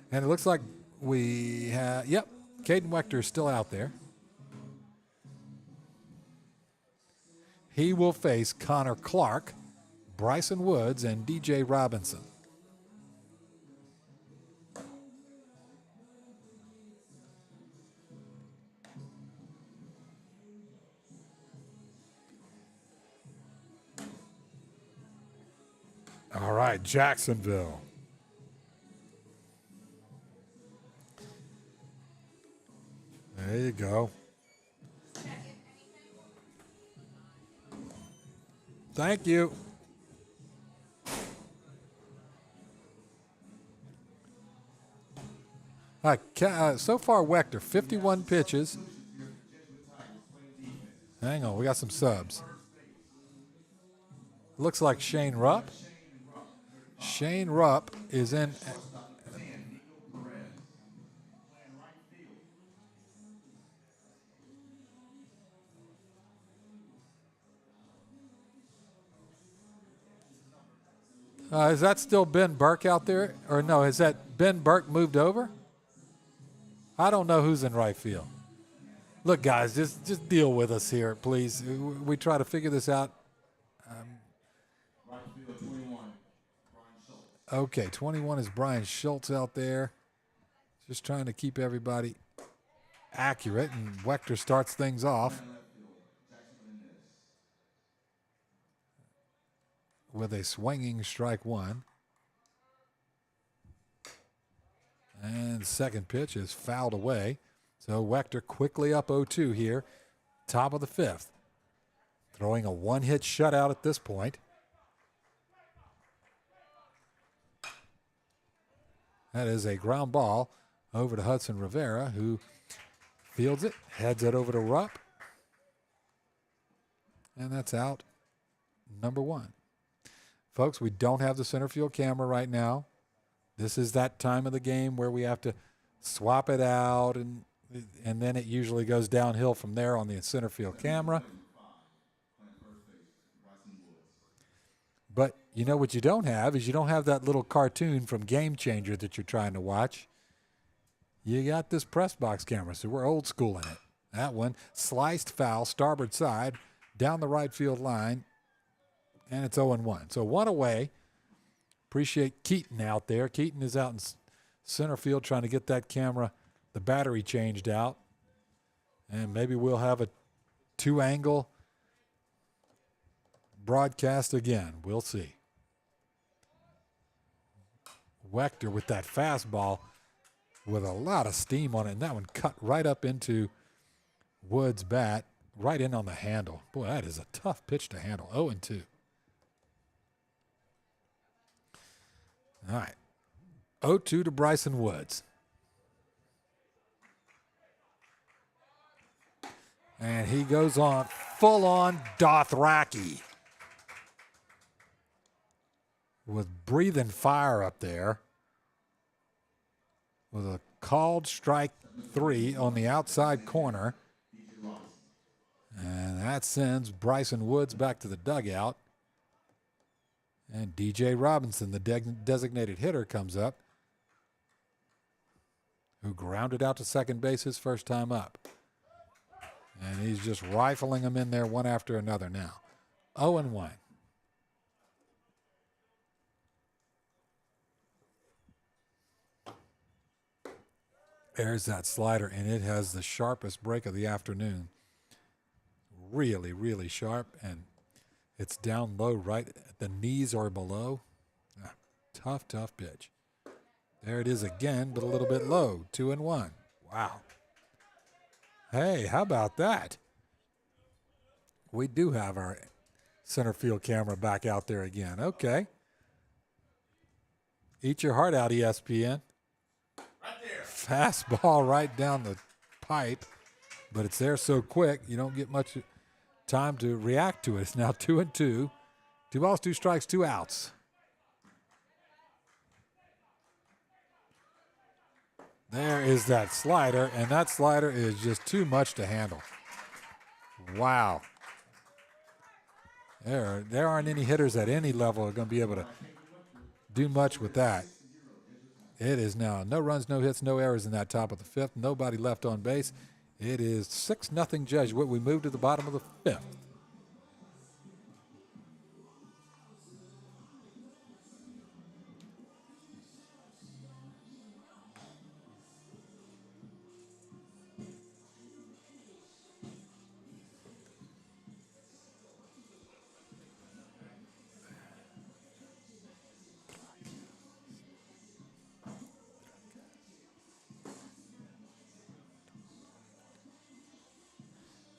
And it looks like we have, yep, Caden Wechter is still out there. He will face Connor Clark, Bryson Woods, and DJ Robinson. All right, Jacksonville. There you go. Thank you. All right, so far, Wechter, 51 pitches. Hang on, we got some subs. Looks like Shane Rupp. Shane Rupp is in. Is that still Ben Burke out there? Or no, has that Ben Burke moved over? I don't know who's in right field. Look, guys, just deal with us here, please. We try to figure this out. Right field 21, Brian Schultz. Okay, 21 is Brian Schultz out there. Just trying to keep everybody accurate, and Wechter starts things off with a swinging strike 1. And second pitch is fouled away. So Wechter quickly up 0-2 here, top of the 5th. Throwing a 1-hit shutout at this point. That is a ground ball over to Hudson Rivera, who fields it, heads it over to Rupp. And that's out number 1. Folks, we don't have the center field camera right now. This is that time of the game where we have to swap it out, and then it usually goes downhill from there on the center field camera. But you know what you don't have is you don't have that little cartoon from Game Changer that you're trying to watch. You got this press box camera, so we're old school in it. That one, sliced foul, starboard side, down the right field line, and it's 0-1. So 1 away. Appreciate Keaton out there. Keaton is out in center field trying to get that camera, the battery changed out. And maybe we'll have a 2-angle broadcast again. We'll see. Wechter with that fastball with a lot of steam on it. And that one cut right up into Wood's bat, right in on the handle. Boy, that is a tough pitch to handle. 0-2. All right. 0-2 to Bryson Woods. And he goes on full-on Dothraki with breathing fire up there with a called strike 3 on the outside corner. And that sends Bryson Woods back to the dugout. And DJ Robinson, the designated hitter, comes up, who grounded out to second base his first time up. And he's just rifling them in there one after another now. 0-1. There's that slider, and it has the sharpest break of the afternoon. Really, really sharp, and it's down low, right at the knees or below. Ah, tough, tough pitch. There it is again, but a little bit low. 2-1. Wow. Hey, how about that? We do have our center field camera back out there again. Okay. Eat your heart out, ESPN. Right there. Fastball right down the pipe, but it's there so quick you don't get much time to react to it. It's now 2-2. 2 balls, 2 strikes, 2 outs. There is that slider, and that slider is just too much to handle. Wow. There aren't any hitters at any level who are going to be able to do much with that. It is now no runs, no hits, no errors in that top of the 5th. Nobody left on base. It is 6-0 Jesuit. We move to the bottom of the 5th.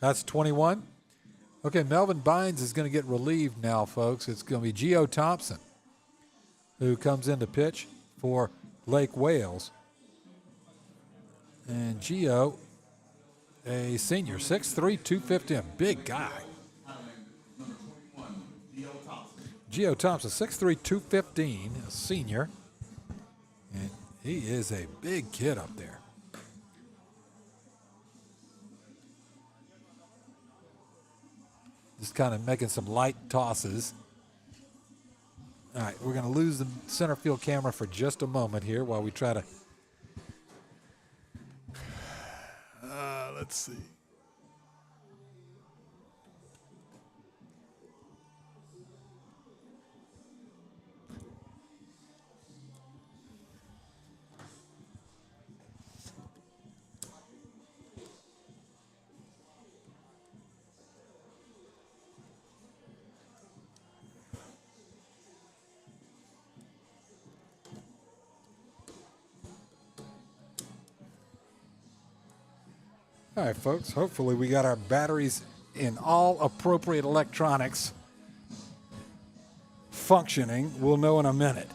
That's 21. Okay, Melvin Bynes is going to get relieved now, folks. It's going to be Gio Thompson who comes in to pitch for Lake Wales. And Gio, a senior, 6'3", 250, a big guy. Gio Thompson, 6'3", 215, a senior. And he is a big kid up there. Just kind of making some light tosses. All right, we're going to lose the center field camera for just a moment here while we try to. Let's see. All right, folks, hopefully we got our batteries in all appropriate electronics functioning. We'll know in a minute.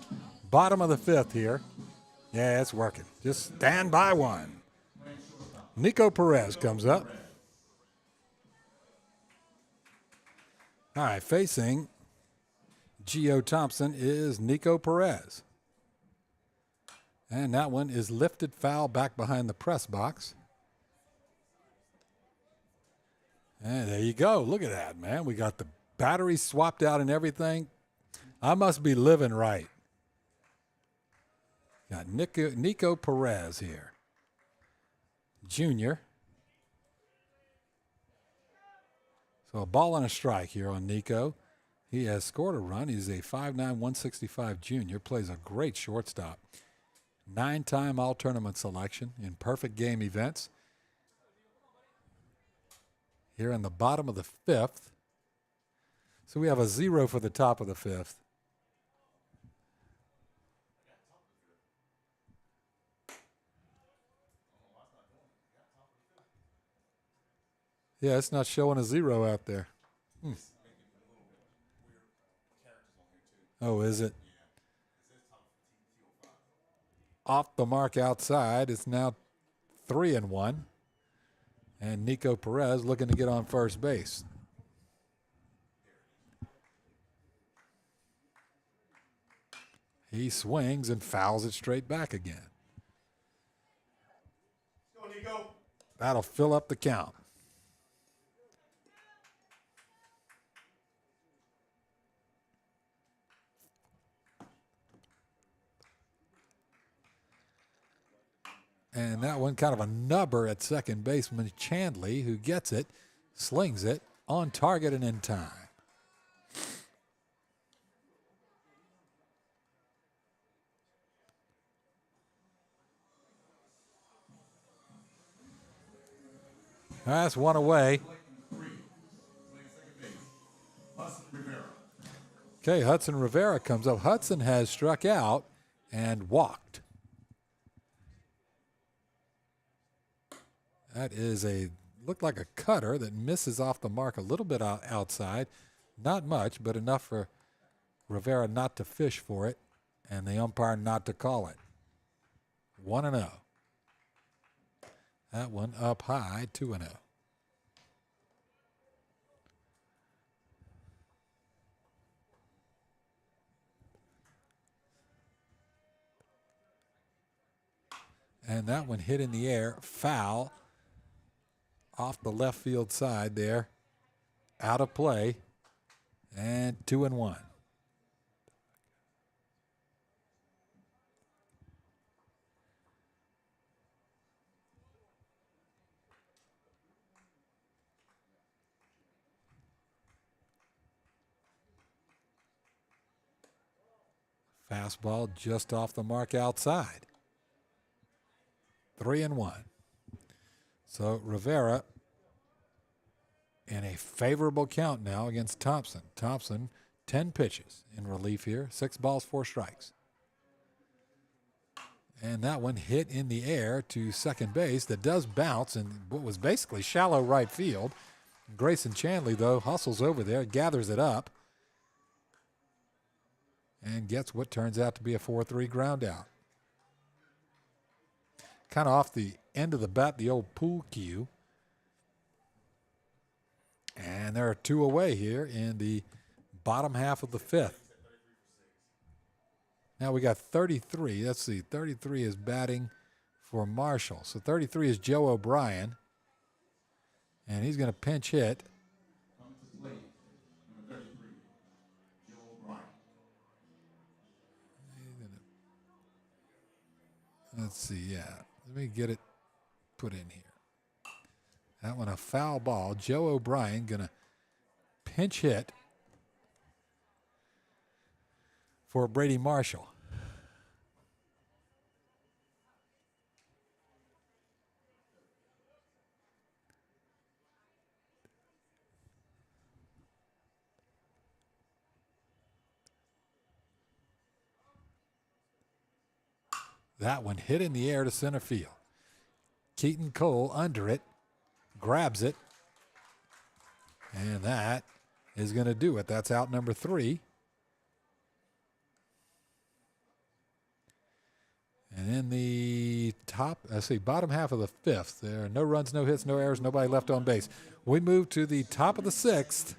Bottom of the 5th here. Yeah, it's working. Just stand by one. Nico Perez comes up. All right, facing Gio Thompson is Nico Perez. And that one is lifted foul back behind the press box. And there you go. Look at that, man. We got the batteries swapped out and everything. I must be living right. Got Nico Perez here. Junior. So a ball and a strike here on Nico. He has scored a run. He's a 5'9", 165 junior. Plays a great shortstop. 9-time all-tournament selection in perfect game events. Here in the bottom of the 5th. So we have a 0 for the top of the 5th. Yeah, it's not showing a 0 out there. Oh, is it? Off the mark outside. It's now 3-1. And Nico Perez looking to get on first base. He swings and fouls it straight back again. Go, Nico. That'll fill up the count. And that one kind of a nubber at second baseman Chandley, who gets it, slings it on target and in time. That's one away. Okay, Hudson Rivera comes up. Hudson has struck out and walked. That is looked like a cutter that misses off the mark a little bit outside. Not much, but enough for Rivera not to fish for it and the umpire not to call it. 1-0. That one up high, 2-0. And that one hit in the air, foul, off the left field side there, out of play, and 2-1. Fastball just off the mark outside. 3-1. So Rivera in a favorable count now against Thompson. Thompson, 10 pitches in relief here, 6 balls, 4 strikes. And that one hit in the air to second base that does bounce in what was basically shallow right field. Grayson Chanley, though, hustles over there, gathers it up, and gets what turns out to be a 4-3 ground out. Kind of off the end of the bat, the old pool cue. And there are 2 away here in the bottom half of the 5th. Now we got 33. Let's see. 33 is batting for Marshall. So 33 is Joe O'Brien. And he's going to pinch hit. Let's see, yeah. Let me get it put in here. That one a foul ball. Joe O'Brien going to pinch hit for Brady Marshall. That one hit in the air to center field. Keaton Cole under it, grabs it, and that is going to do it. That's out number 3. And in the bottom half of the 5th, there are no runs, no hits, no errors, nobody left on base. We move to the top of the 6th.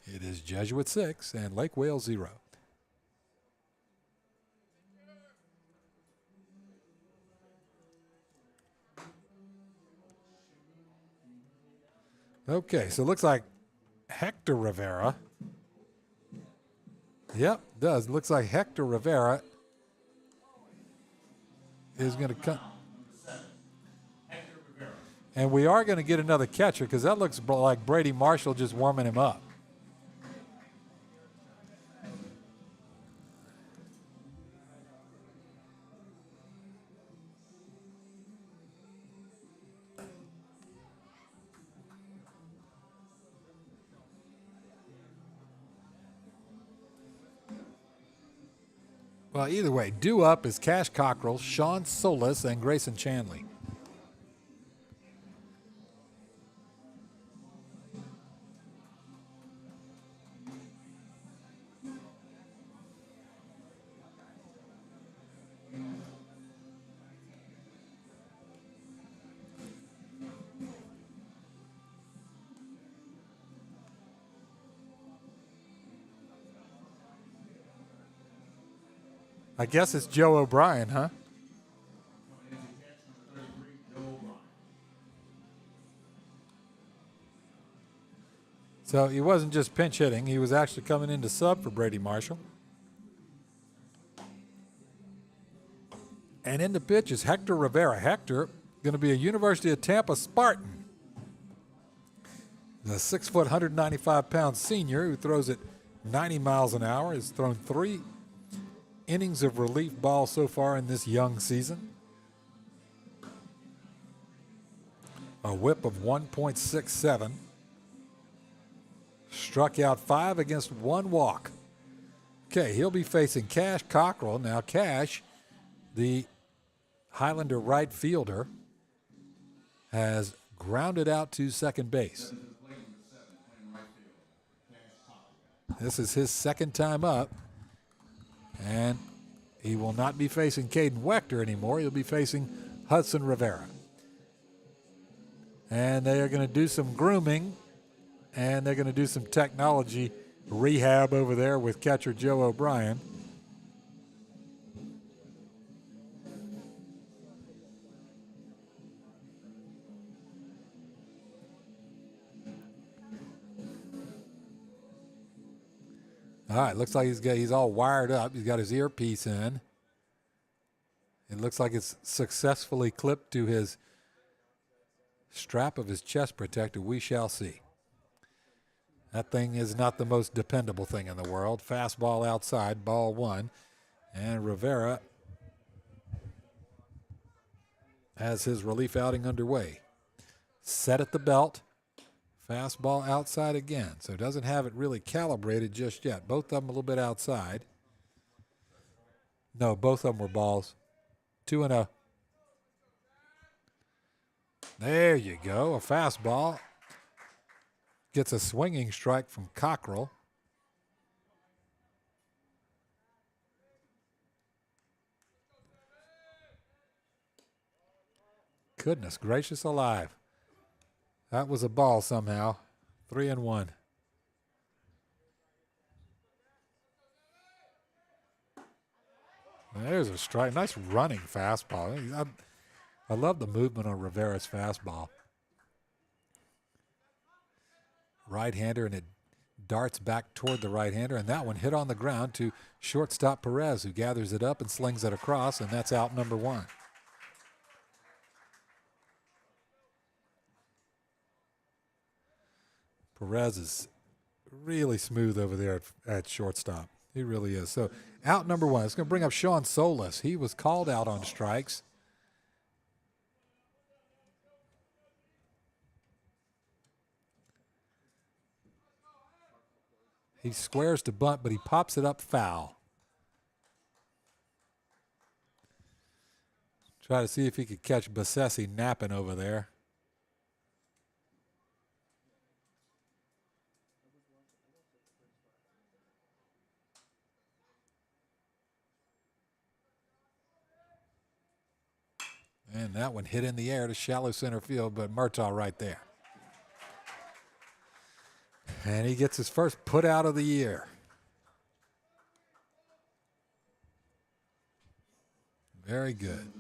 It is Jesuit 6 and Lake Wales 0. Okay, so it looks like Hector Rivera. Yep, does. Looks like Hector Rivera is going to come. And we are going to get another catcher because that looks like Brady Marshall just warming him up. Well, either way, due up is Cash Cockrell, Sean Solis, and Grayson Chanley. I guess it's Joe O'Brien, huh? So he wasn't just pinch hitting. He was actually coming in to sub for Brady Marshall. And in the pitch is Hector Rivera. Hector going to be a University of Tampa Spartan. The 6', 195-pound senior who throws it 90 miles an hour has thrown 3 innings of relief ball so far in this young season. A whip of 1.67. Struck out 5 against 1 walk. Okay, he'll be facing Cash Cockrell. Now, Cash, the Highlander right fielder, has grounded out to second base. This is his second time up, and he will not be facing Caden Wechter anymore. He'll be facing Hudson Rivera. And they are going to do some grooming, and they're going to do some technology rehab over there with catcher Joe O'Brien. All right, looks like he's all wired up. He's got his earpiece in. It looks like it's successfully clipped to his strap of his chest protector. We shall see. That thing is not the most dependable thing in the world. Fastball outside, ball 1. And Rivera has his relief outing underway. Set at the belt. Fastball outside again. So doesn't have it really calibrated just yet. Both of them a little bit outside. No, both of them were balls. 2-0. There you go. A fastball. Gets a swinging strike from Cockrell. Goodness gracious alive. That was a ball somehow. 3-1. There's a strike. Nice running fastball. I love the movement on Rivera's fastball. Right-hander, and it darts back toward the right-hander, and that one hit on the ground to shortstop Perez, who gathers it up and slings it across, and that's out number 1. Perez is really smooth over there at shortstop. He really is. So out number 1. It's going to bring up Sean Solis. He was called out on strikes. He squares to bunt, but he pops it up foul. Try to see if he could catch Bassesi napping over there. And that one hit in the air to shallow center field, but Murtaugh right there. And he gets his first put out of the year. Very good.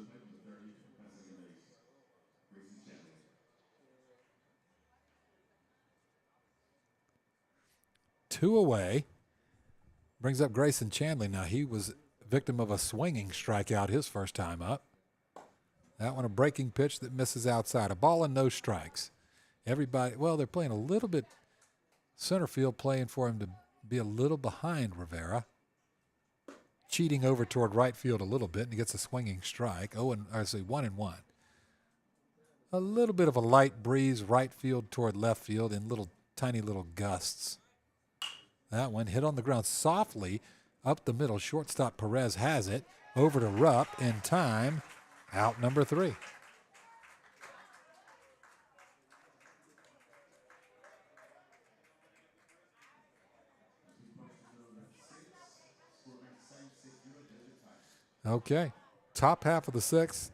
2 away. Brings up Grayson Chandler. Now, he was victim of a swinging strikeout his first time up. That one a breaking pitch that misses outside. A ball and no strikes. Everybody, well, they're playing a little bit center field, playing for him to be a little behind Rivera. Cheating over toward right field a little bit, and he gets a swinging strike. 1-1. A little bit of a light breeze right field toward left field in tiny little gusts. That one hit on the ground softly up the middle. Shortstop Perez has it. Over to Rupp in time. Out number 3. Okay. Top half of the 6th.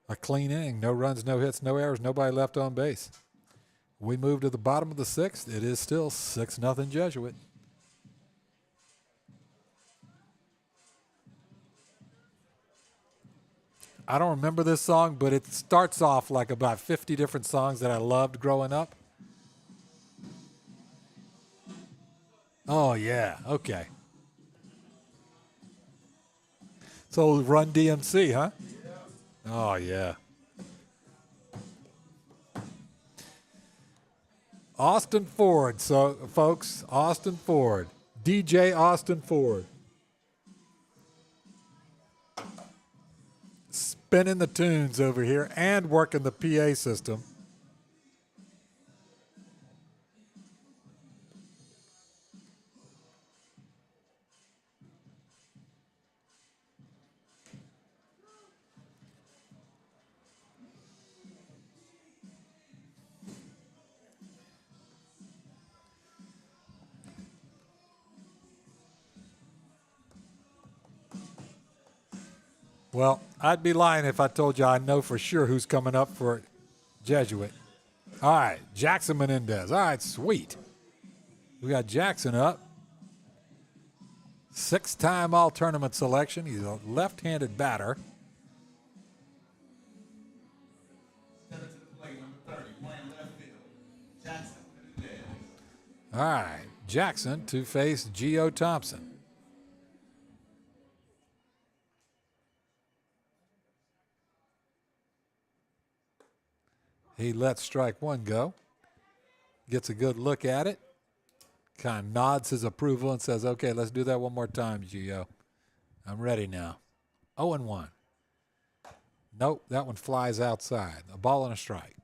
A clean inning. No runs, no hits, no errors, nobody left on base. We move to the bottom of the 6th. It is still 6-0 Jesuit. I don't remember this song, but it starts off like about 50 different songs that I loved growing up. Oh, yeah. Okay. So Run DMC, huh? Oh, yeah. Austin Ford. So, folks, Austin Ford. DJ Austin Ford. Spinning the tunes over here and working the PA system. Well, I'd be lying if I told you I know for sure who's coming up for Jesuit. All right, Jackson Menendez. All right, sweet. We got Jackson up. 6-time all-tournament selection. He's a left-handed batter. All right, Jackson to face Geo Thompson. He lets strike one go. Gets a good look at it. Kind of nods his approval and says, okay, let's do that one more time, Gio. I'm ready now. 0-1. Nope, that one flies outside. A ball and a strike.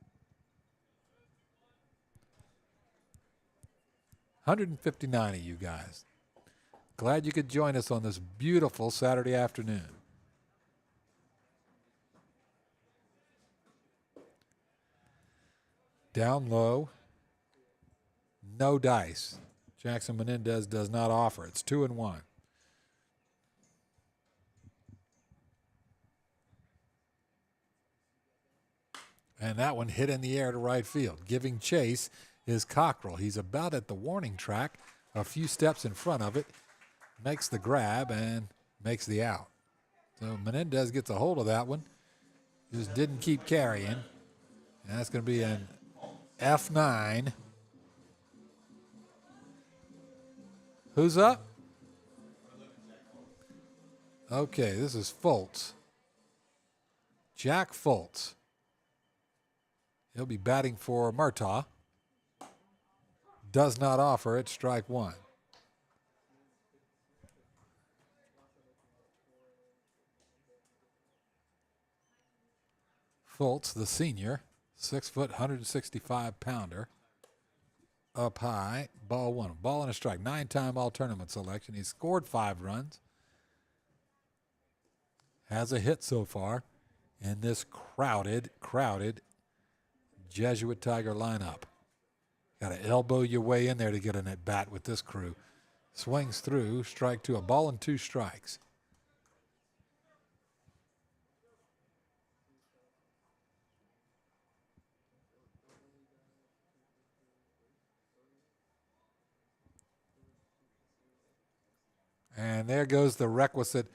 159 of you guys. Glad you could join us on this beautiful Saturday afternoon. Down low. No dice. Jackson Menendez does not offer. It's 2-1. And that one hit in the air to right field. Giving chase is Cockrell. He's about at the warning track, a few steps in front of it, makes the grab and makes the out. So Menendez gets a hold of that one. Just didn't keep carrying. And that's going to be an F9. Who's up? Okay, this is Fultz. Jack Fultz. He'll be batting for Murtaugh. Does not offer it. Strike one. Fultz, the senior, 6 foot, 165-pounder. Up high, ball one. Ball and a strike. 9-time all-tournament selection. He's scored 5 runs. Has a hit so far in this crowded Jesuit Tiger lineup. Got to elbow your way in there to get an at-bat with this crew. Swings through, strike two. A ball and 2 strikes. And there goes the requisite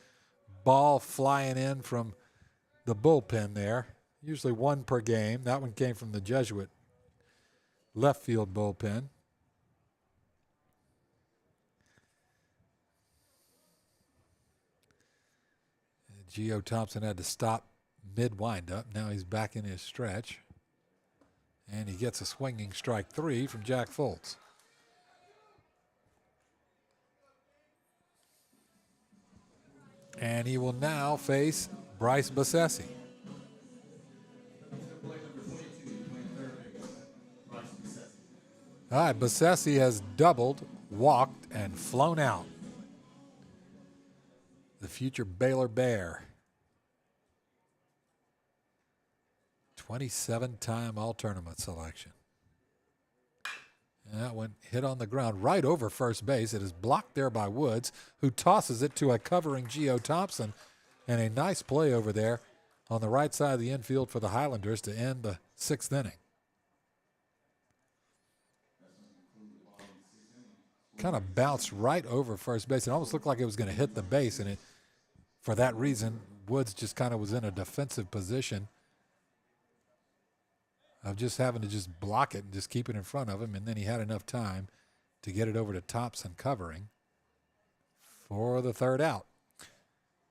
ball flying in from the bullpen there. Usually 1 per game. That one came from the Jesuit left field bullpen. Geo Thompson had to stop mid-windup. Now he's back in his stretch. And he gets a swinging strike 3 from Jack Fultz. And he will now face Bryce Bassesi. All right, Bassesi has doubled, walked, and flown out. The future Baylor Bear. 27-time all-tournament selection. And that one hit on the ground right over first base. It is blocked there by Woods, who tosses it to a covering Geo Thompson. And a nice play over there on the right side of the infield for the Highlanders to end the 6th inning. Kind of bounced right over first base. It almost looked like it was going to hit the base, and for that reason, Woods just kind of was in a defensive position of just having to just block it and just keep it in front of him, and then he had enough time to get it over to Thompson covering for the 3rd out.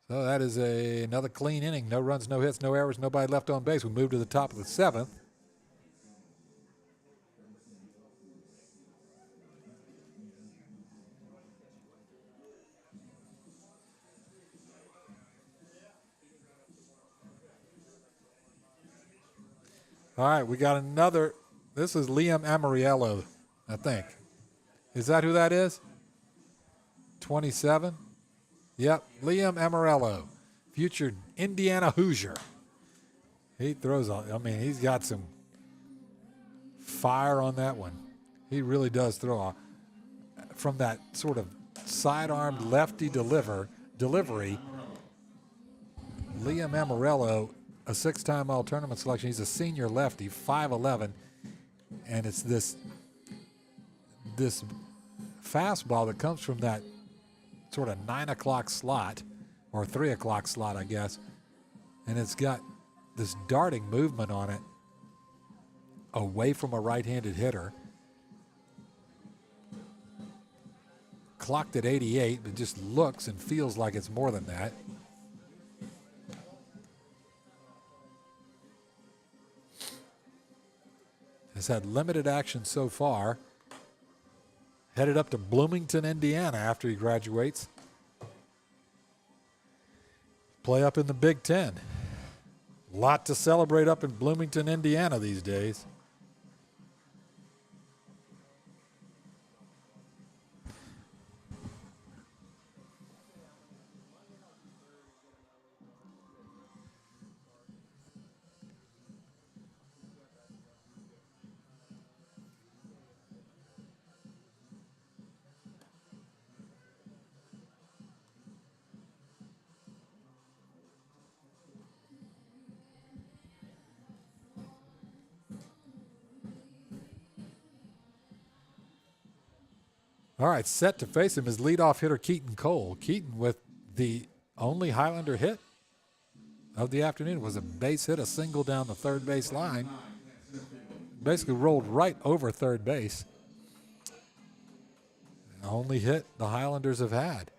So that is another clean inning. No runs, no hits, no errors, nobody left on base. We move to the top of the 7th. All right, we got another. This is Liam Amariello, I think. Is that who that is? 27? Yep, Liam Amariello, future Indiana Hoosier. He throws, he's got some fire on that one. He really does throw from that sort of sidearm lefty delivery. Liam Amarello, a 6-time all-tournament selection. He's a senior lefty, 5'11", and it's this fastball that comes from that sort of 9 o'clock slot, or 3 o'clock slot, I guess, and it's got this darting movement on it away from a right-handed hitter. Clocked at 88, but just looks and feels like it's more than that. Has had limited action so far. Headed up to Bloomington, Indiana after he graduates. Play up in the Big Ten. Lot to celebrate up in Bloomington, Indiana these days. All right, set to face him is leadoff hitter Keaton Cole. Keaton with the only Highlander hit of the afternoon. Was a base hit, a single down the third base line. Basically rolled right over third base. The only hit the Highlanders have had.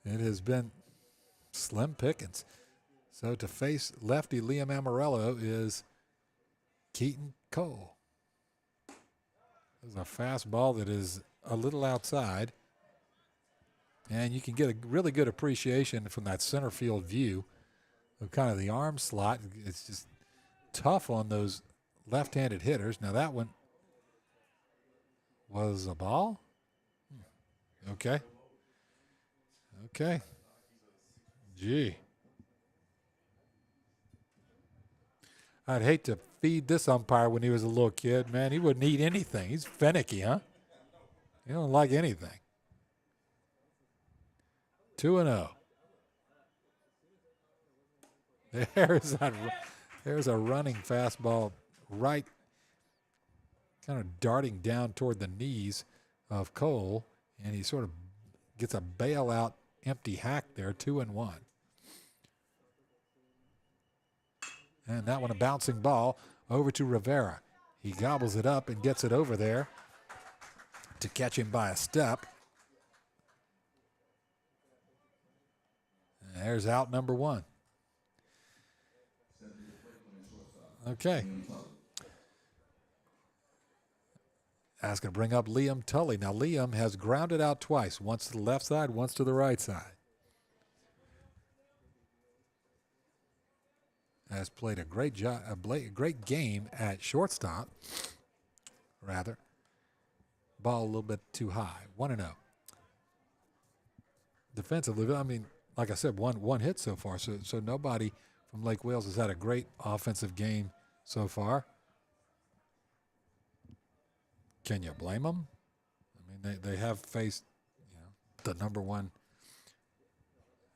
It has been slim pickings. So to face lefty Liam Amarello is Keaton Cole. There's a fastball that is a little outside. And you can get a really good appreciation from that center field view of kind of the arm slot. It's just tough on those left-handed hitters. Now that one was a ball? Okay. Okay. Gee. I'd hate to feed this umpire when he was a little kid. Man, he wouldn't eat anything. He's finicky, huh? He don't like anything. 2-0. There's a running fastball right, kind of darting down toward the knees of Cole, and he sort of gets a bailout empty hack there, 2-1. And that one a bouncing ball over to Rivera. He gobbles it up and gets it over there to catch him by a step. And there's out number one. Okay. That's going to bring up Liam Tully. Now, Liam has grounded out twice, once to the left side, once to the right side. Has played a great job, a great game at shortstop, rather. Ball a little bit too high, 1-0. Defensively, I mean, like I said, one hit so far, so nobody from Lake Wales has had a great offensive game so far. Can you blame them? I mean, they have faced, the number one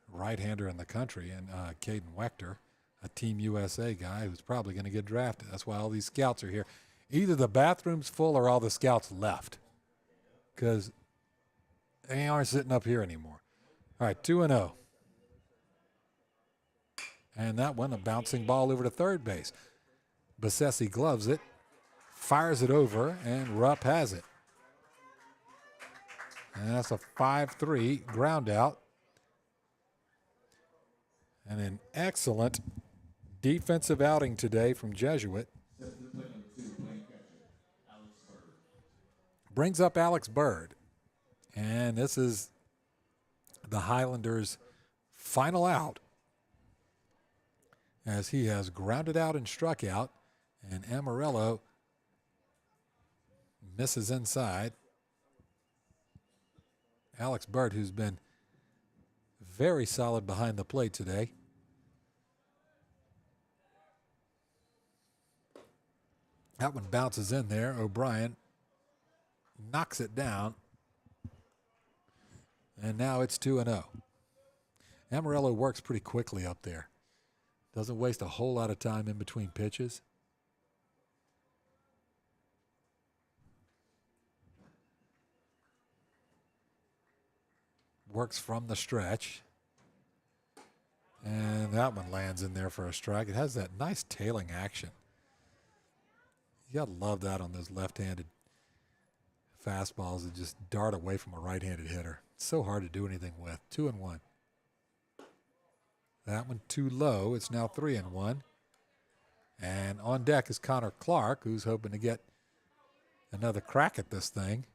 right-hander in the country, and Caden Wechter, a Team USA guy who's probably going to get drafted. That's why all these scouts are here. Either the bathroom's full or all the scouts left, because they aren't sitting up here anymore. All right, 2-0. And that one, a bouncing ball over to third base. Bassesi gloves it, fires it over, and Rupp has it. And that's a 5-3 ground out. And an excellent defensive outing today from Jesuit. Brings up Alex Bird. And this is the Highlanders' final out, as he has grounded out and struck out, and Amarello misses inside. Alex Bird, who's been very solid behind the plate today. That one bounces in there. O'Brien knocks it down. And now it's 2-0. Amarillo works pretty quickly up there. Doesn't waste a whole lot of time in between pitches. Works from the stretch. And that one lands in there for a strike. It has that nice tailing action. You got to love that on those left-handed fastballs that just dart away from a right-handed hitter. It's so hard to do anything with. 2-1. That one too low. It's now 3-1. And on deck is Connor Clark, who's hoping to get another crack at this thing.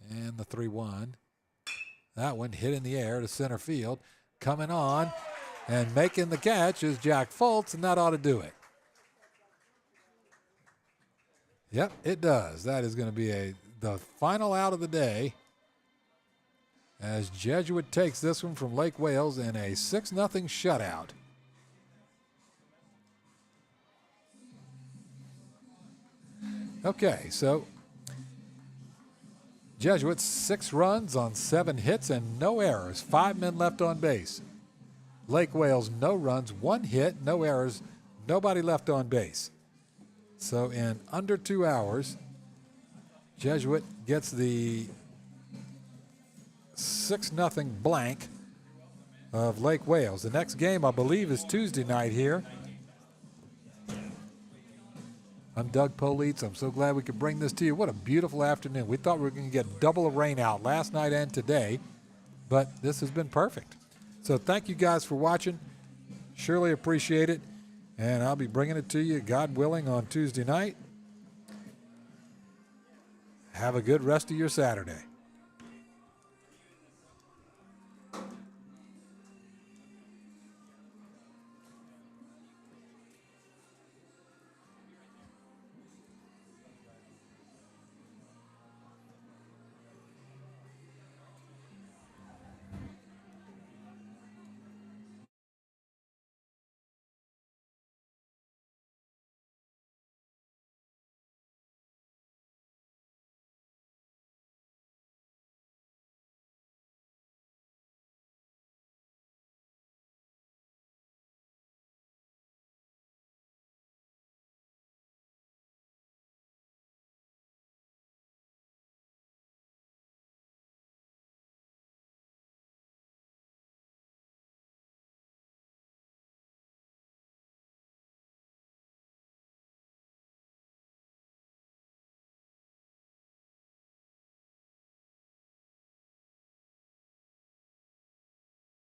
And the 3-1. That one hit in the air to center field. Coming on and making the catch is Jack Fultz, and that ought to do it. Yep, it does. That is going to be the final out of the day as Jesuit takes this one from Lake Wales in a 6-0 shutout. Okay, so Jesuits 6 runs on 7 hits and no errors. 5 men left on base. Lake Wales, no runs, 1 hit, no errors, nobody left on base. So in under 2 hours, Jesuit gets the 6-0 blank of Lake Wales. The next game, I believe, is Tuesday night here. I'm Doug Politz. I'm so glad we could bring this to you. What a beautiful afternoon. We thought we were going to get double a rain out last night and today, but this has been perfect. So thank you guys for watching. Surely appreciate it. And I'll be bringing it to you, God willing, on Tuesday night. Have a good rest of your Saturday.